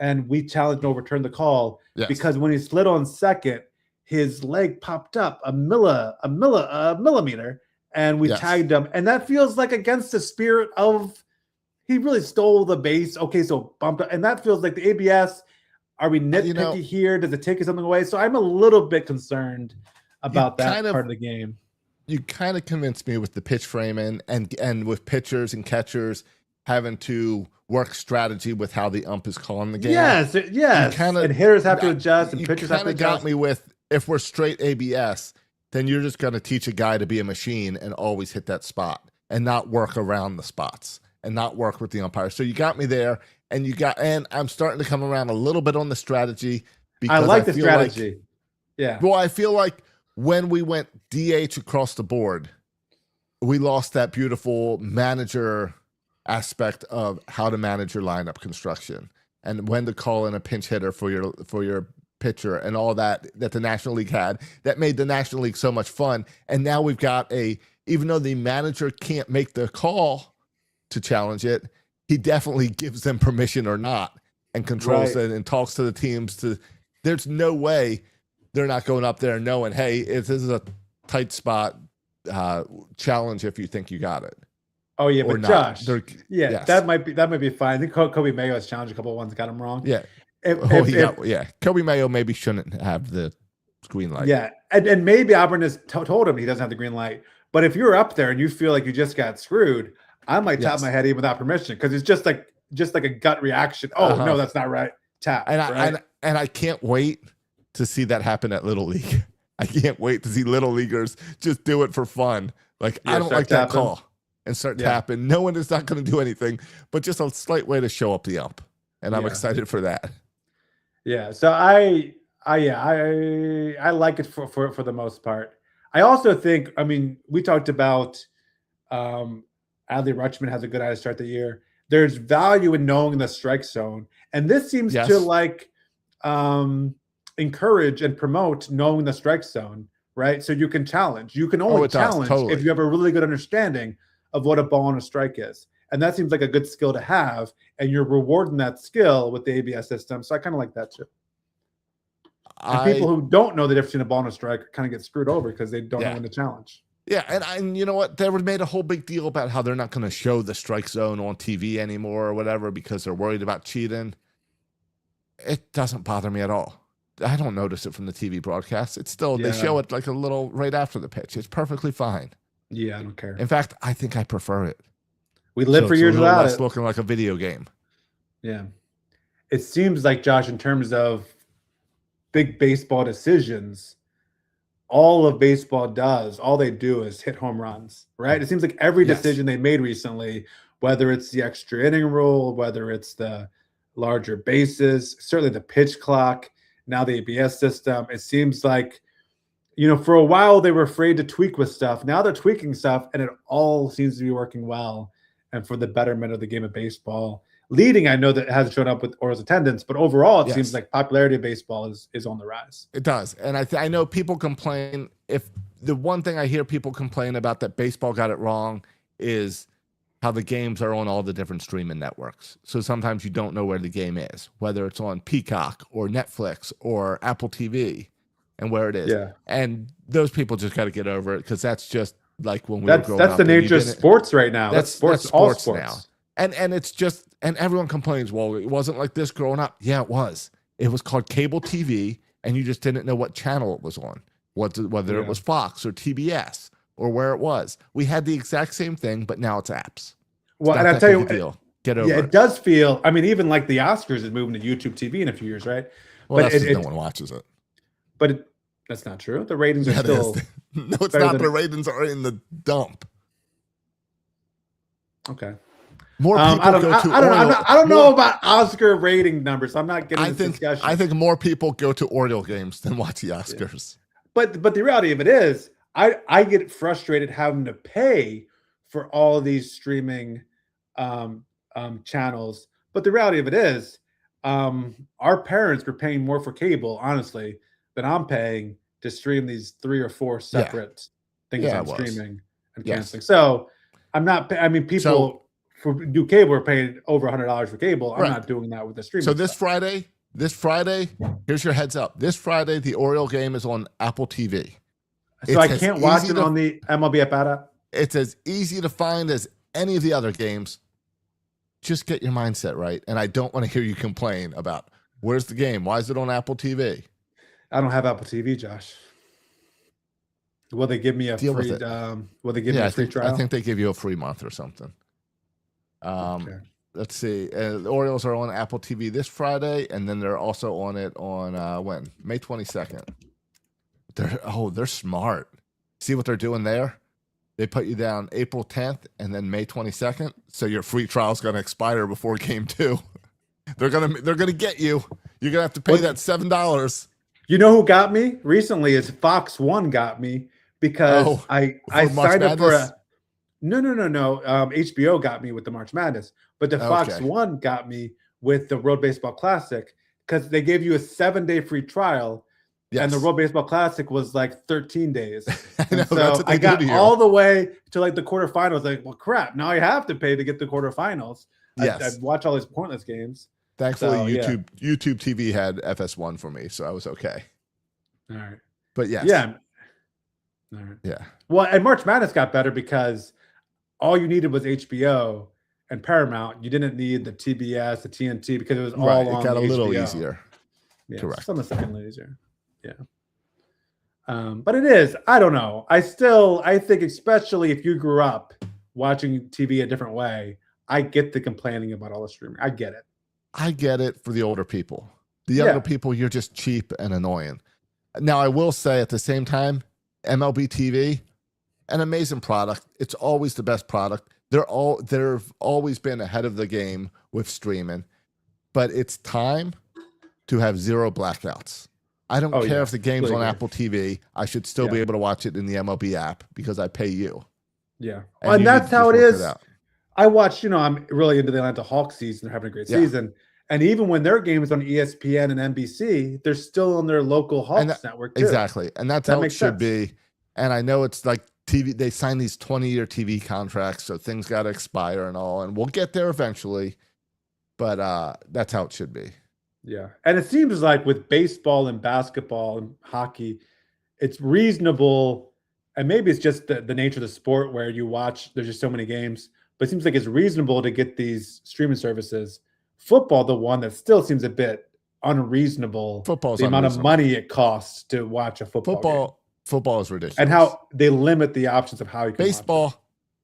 and we challenged and overturned the call because when he slid on second, his leg popped up a millimeter, and we tagged him. And that feels like against the spirit of he really stole the base. Okay, so bumped up, and that feels like the ABS. Are we nitpicky here? Does it take something away? So I'm a little bit concerned about that part of the game. You kind of convinced me with the pitch framing and with pitchers and catchers having to work strategy with how the ump is calling the game. Yes. And hitters have to adjust, and pitchers have to adjust. Got me with, if we're straight ABS, then you're just going to teach a guy to be a machine and always hit that spot and not work around the spots and not work with the umpire. So you got me there, and I'm starting to come around a little bit on the strategy. Because I like the strategy. Well, I feel like when we went DH across the board, we lost that beautiful manager aspect of how to manage your lineup construction and when to call in a pinch hitter for your pitcher and all that the National League had. That made the National League so much fun. And now we've got even though the manager can't make the call to challenge it, he definitely gives them permission or not and controls it and talks to the teams. There's no way they're not going up there knowing, hey, if this is a tight spot, challenge if you think you got it. Oh yeah, but Josh, yes. that might be fine. I think Kobe Mayo has challenged a couple of ones, got him wrong. Yeah, Kobe Mayo maybe shouldn't have the green light. Yeah, and maybe Auburn has told him he doesn't have the green light. But if you're up there and you feel like you just got screwed, I might tap my head even without permission because it's just like a gut reaction. Oh no, that's not right. Tap. And I can't wait to see that happen at Little League. I can't wait to see Little Leaguers just do it for fun. Like I don't like that call. And start tapping. No one is not going to do anything, but just a slight way to show up the ump. And I'm excited for that. Yeah. So I like it for the most part. I also think, I mean, we talked about Adley Rutschman has a good eye to start the year. There's value in knowing the strike zone. And this seems to like encourage and promote knowing the strike zone, right? So you can challenge. You can only challenge if you have a really good understanding of what a ball and a strike is. And that seems like a good skill to have. And you're rewarding that skill with the ABS system. So I kind of like that too. And people who don't know the difference between a ball and a strike kind of get screwed over because they don't know when to challenge. Yeah, and you know what? They made a whole big deal about how they're not going to show the strike zone on TV anymore or whatever because they're worried about cheating. It doesn't bother me at all. I don't notice it from the TV broadcast. It's still, they show it like a little right after the pitch. It's perfectly fine. Yeah, I don't care. In fact, I think I prefer it. We lived for years without it. It's looking like a video game. Yeah. It seems like, Josh, in terms of big baseball decisions, all of baseball does, all they do is hit home runs, right? It seems like every decision they made recently, whether it's the extra inning rule, whether it's the larger bases, certainly the pitch clock, now the ABS system, it seems like, you know, for a while they were afraid to tweak with stuff. Now they're tweaking stuff, and it all seems to be working well and for the betterment of the game of baseball. Leading, I know that it hasn't shown up with Orioles attendance, but overall it seems like popularity of baseball is on the rise. It does. And I know people complain, if the one thing I hear people complain about that baseball got it wrong is how the games are on all the different streaming networks. So sometimes you don't know where the game is, whether it's on Peacock or Netflix or Apple TV. And where it is. Yeah. And those people just got to get over it because that's just like when we were growing up. That's the nature of sports right now. That's sports now. And it's just, and everyone complains, well, it wasn't like this growing up. Yeah, it was. It was called cable TV, and you just didn't know what channel it was on, whether it was Fox or TBS or where it was. We had the exact same thing, but now it's apps. Well, and I tell you, Get over Yeah, it. it does feel. I mean, even like the Oscars is moving to YouTube TV in a few years, right? Well, But that's because no one watches it. but that's not true. The ratings are Yeah, it still is. No, it's better not. than The ratings are in the dump. okay. More people I don't. go to I don't. Oriole. I don't know about Oscar rating numbers. I'm not getting this discussion. I think more people go to Oriole games than watch the Oscars. But the reality of it is, I get frustrated having to pay for all of these streaming channels. But the reality of it is, our parents were paying more for cable, honestly, than I'm paying to stream these 3 or 4 separate things Yeah, I'm it was. streaming and Yes. canceling. So I'm not. I mean, people who do cable are paying over $100 for cable. I'm Right. not doing that with the streaming. So this Friday, here's your heads up. This Friday, the Oriole game is on Apple TV. So I can't watch it on the MLB app. It's as easy to find as any of the other games. Just get your mindset right. And I don't want to hear you complain about where's the game? Why is it on Apple TV? I don't have Apple TV, Josh. Will they give me a Deal free? with it. Will they give me a free trial? I think they give you a free month or something. Okay. Let's see. The Orioles are on Apple TV this Friday, and then they're also on it on when? May 22nd. They're smart. See what they're doing there? They put you down April 10th and then May 22nd, so your free trial is going to expire before game 2. They're gonna get you. You're gonna have to pay that $7. You know who got me recently? Is Fox One got me because I signed up for a. No. HBO got me with the March Madness, but the Fox One got me with the World Baseball Classic because they gave you a 7-day free trial, and the World Baseball Classic was like 13 days. I know, so I got all the way to like the quarterfinals. Like, well, crap! Now I have to pay to get the quarterfinals. Yes, I watch all these pointless games. Thankfully, YouTube TV had FS1 for me, so I was okay. All right, but yes, yeah, all right, yeah. Well, and March Madness got better because all you needed was HBO and Paramount. You didn't need the TBS, the TNT, because it was all on. It got a little HBO. easier. Yeah, correct. Some of the second easier. Yeah. But it is. I don't know. I think, especially if you grew up watching TV a different way, I get the complaining about all the streaming. I get it. I get it for the older people. The younger people, you're just cheap and annoying. Now, I will say at the same time, MLB TV, an amazing product. It's always the best product. They've always been ahead of the game with streaming, but it's time to have 0 blackouts. I don't care if the game's on Apple TV. I should still be able to watch it in the MLB app because I pay you. Yeah. And that's how it is. I watch, I'm really into the Atlanta Hawks season. They're having a great season. And even when their game is on ESPN and NBC, they're still on their local Hawks network too. Exactly. And that's how it should be. And I know it's like TV, they sign these 20-year TV contracts, so things got to expire and all. And we'll get there eventually. But that's how it should be. Yeah. And it seems like with baseball and basketball and hockey, it's reasonable. And maybe it's just the nature of the sport where you watch, there's just so many games. But it seems like it's reasonable to get these streaming services. Football, the one that still seems a bit unreasonable. Football's the amount of money it costs to watch a football game. Football is ridiculous. And how they limit the options of how you can watch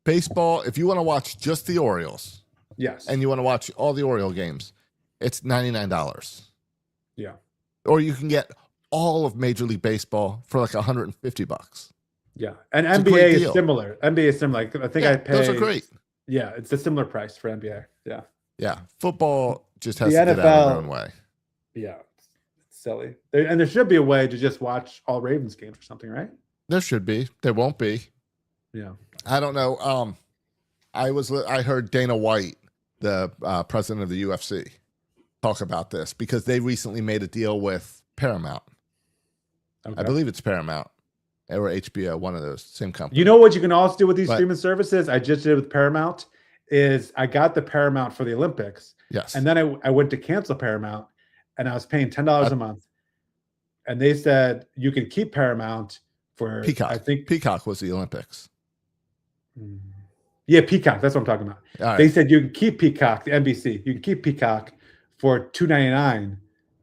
Baseball, if you want to watch just the Orioles, yes, and you want to watch all the Oriole games, it's $99. Yeah. Or you can get all of Major League Baseball for like $150. Yeah. And NBA is similar. NBA is similar. I think I pay. Those are great. Yeah, it's a similar price for NBA. Yeah. Yeah. Football just has to get out of their own way. Yeah. It's silly. And there should be a way to just watch all Ravens games or something, right? There should be. There won't be. Yeah. I don't know. I heard Dana White, the president of the UFC, talk about this because they recently made a deal with Paramount. Okay. I believe it's Paramount or HBO, one of those, same company. You know what you can also do with these streaming services? I just did with Paramount is I got the Paramount for the Olympics. Yes. And then I went to cancel Paramount and I was paying $10 a month. And they said you can keep Paramount for Peacock. I think Peacock was the Olympics. Yeah, Peacock. That's what I'm talking about. Right. They said you can keep Peacock, the NBC. You can keep Peacock for $2.99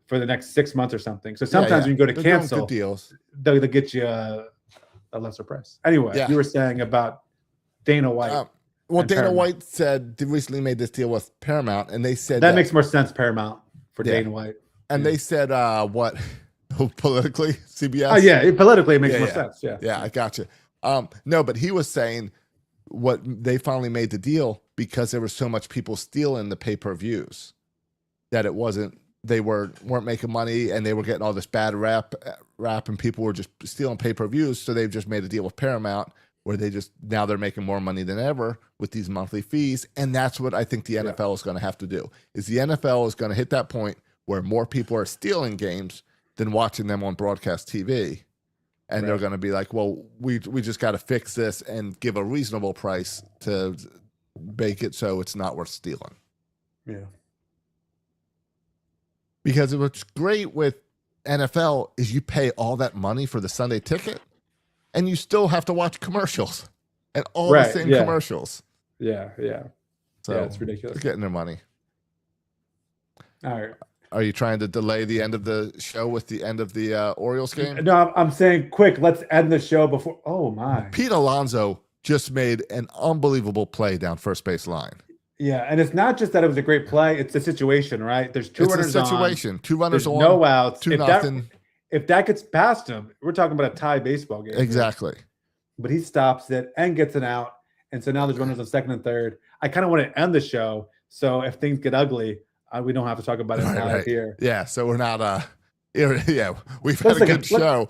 for the next 6 months or something. So sometimes when you go to cancel, good deals. They'll get you a lesser price. Anyway, you were saying about Dana White. Well, and Dana Paramount. White said they recently made this deal with Paramount, and they said That makes more sense, Paramount, for Yeah. Dana White. and yeah. they said what politically CBS. Oh yeah, politically it makes Yeah, more yeah. sense. Yeah. Yeah, I got you. No, but he was saying what they finally made the deal because there was so much people stealing the pay-per-views that it wasn't they weren't making money and they were getting all this bad rap and people were just stealing pay-per-views, so they've just made a deal with Paramount where now they're making more money than ever with these monthly fees, and that's what I think the NFL is going to have to do. Is the NFL is going to hit that point where more people are stealing games than watching them on broadcast TV. And they're going to be like, well, we just got to fix this and give a reasonable price to make it so it's not worth stealing. Yeah. Because what's great with NFL is you pay all that money for the Sunday ticket and you still have to watch commercials and all the same commercials. Yeah. So it's ridiculous. They're getting their money. All right. Are you trying to delay the end of the show with the end of the Orioles game? No, I'm saying quick. Let's end the show before. Oh my! Pete Alonso just made an unbelievable play down first base line. Yeah, and it's not just that it was a great play; it's the situation, right? There's two runners on. Situation. 2 runners There's on. no outs. 2-0. If that gets past him, we're talking about a tie baseball game. Exactly. Here. But he stops it and gets an out, and so now there's runners on second and third. I kind of want to end the show, so if things get ugly. We don't have to talk about it live here. Yeah, so we're not. Yeah, we've had a good show.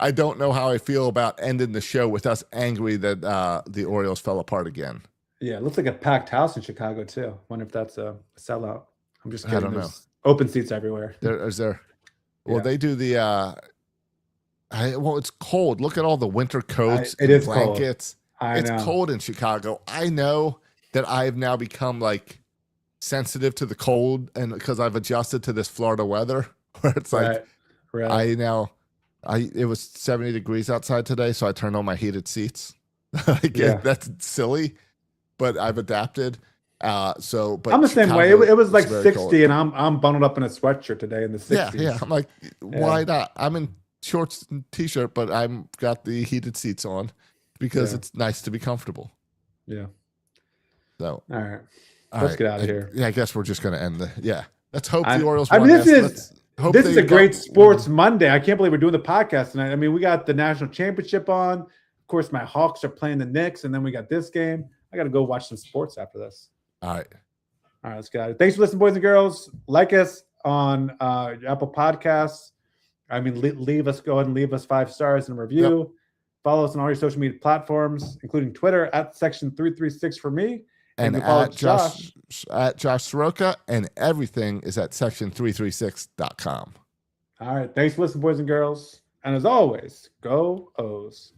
I don't know how I feel about ending the show with us angry that the Orioles fell apart again. Yeah, it looks like a packed house in Chicago too. Wonder if that's a sellout. I'm just kidding. I don't know. Open seats everywhere. Is there? Well, they do the. Well, it's cold. Look at all the winter coats and blankets. It's cold in Chicago. I know that I've now become like sensitive to the cold, and because I've adjusted to this Florida weather where it's like it was 70 degrees outside today, so I turned on my heated seats. That's silly, but I've adapted. But I'm the same way. It was like 60 cold. And I'm bundled up in a sweatshirt today in the 60s. Yeah. I'm like, why not? I'm in shorts and t-shirt, but I've got the heated seats on because it's nice to be comfortable. Yeah. So all right. Let's get out of here. Yeah, I guess we're just going to end Let's hope the Orioles win. I mean, this is a great sports Monday. I can't believe we're doing the podcast tonight. I mean, we got the national championship on. Of course, my Hawks are playing the Knicks, and then we got this game. I got to go watch some sports after this. All right, let's get out of here. Thanks for listening, boys and girls. Like us on Apple Podcasts. I mean, leave us 5 stars and a review. Yep. Follow us on all your social media platforms, including Twitter at Section336 for me. And at Josh Soroka, and everything is at section336.com. All right. Thanks for listening, boys and girls. And as always, go O's.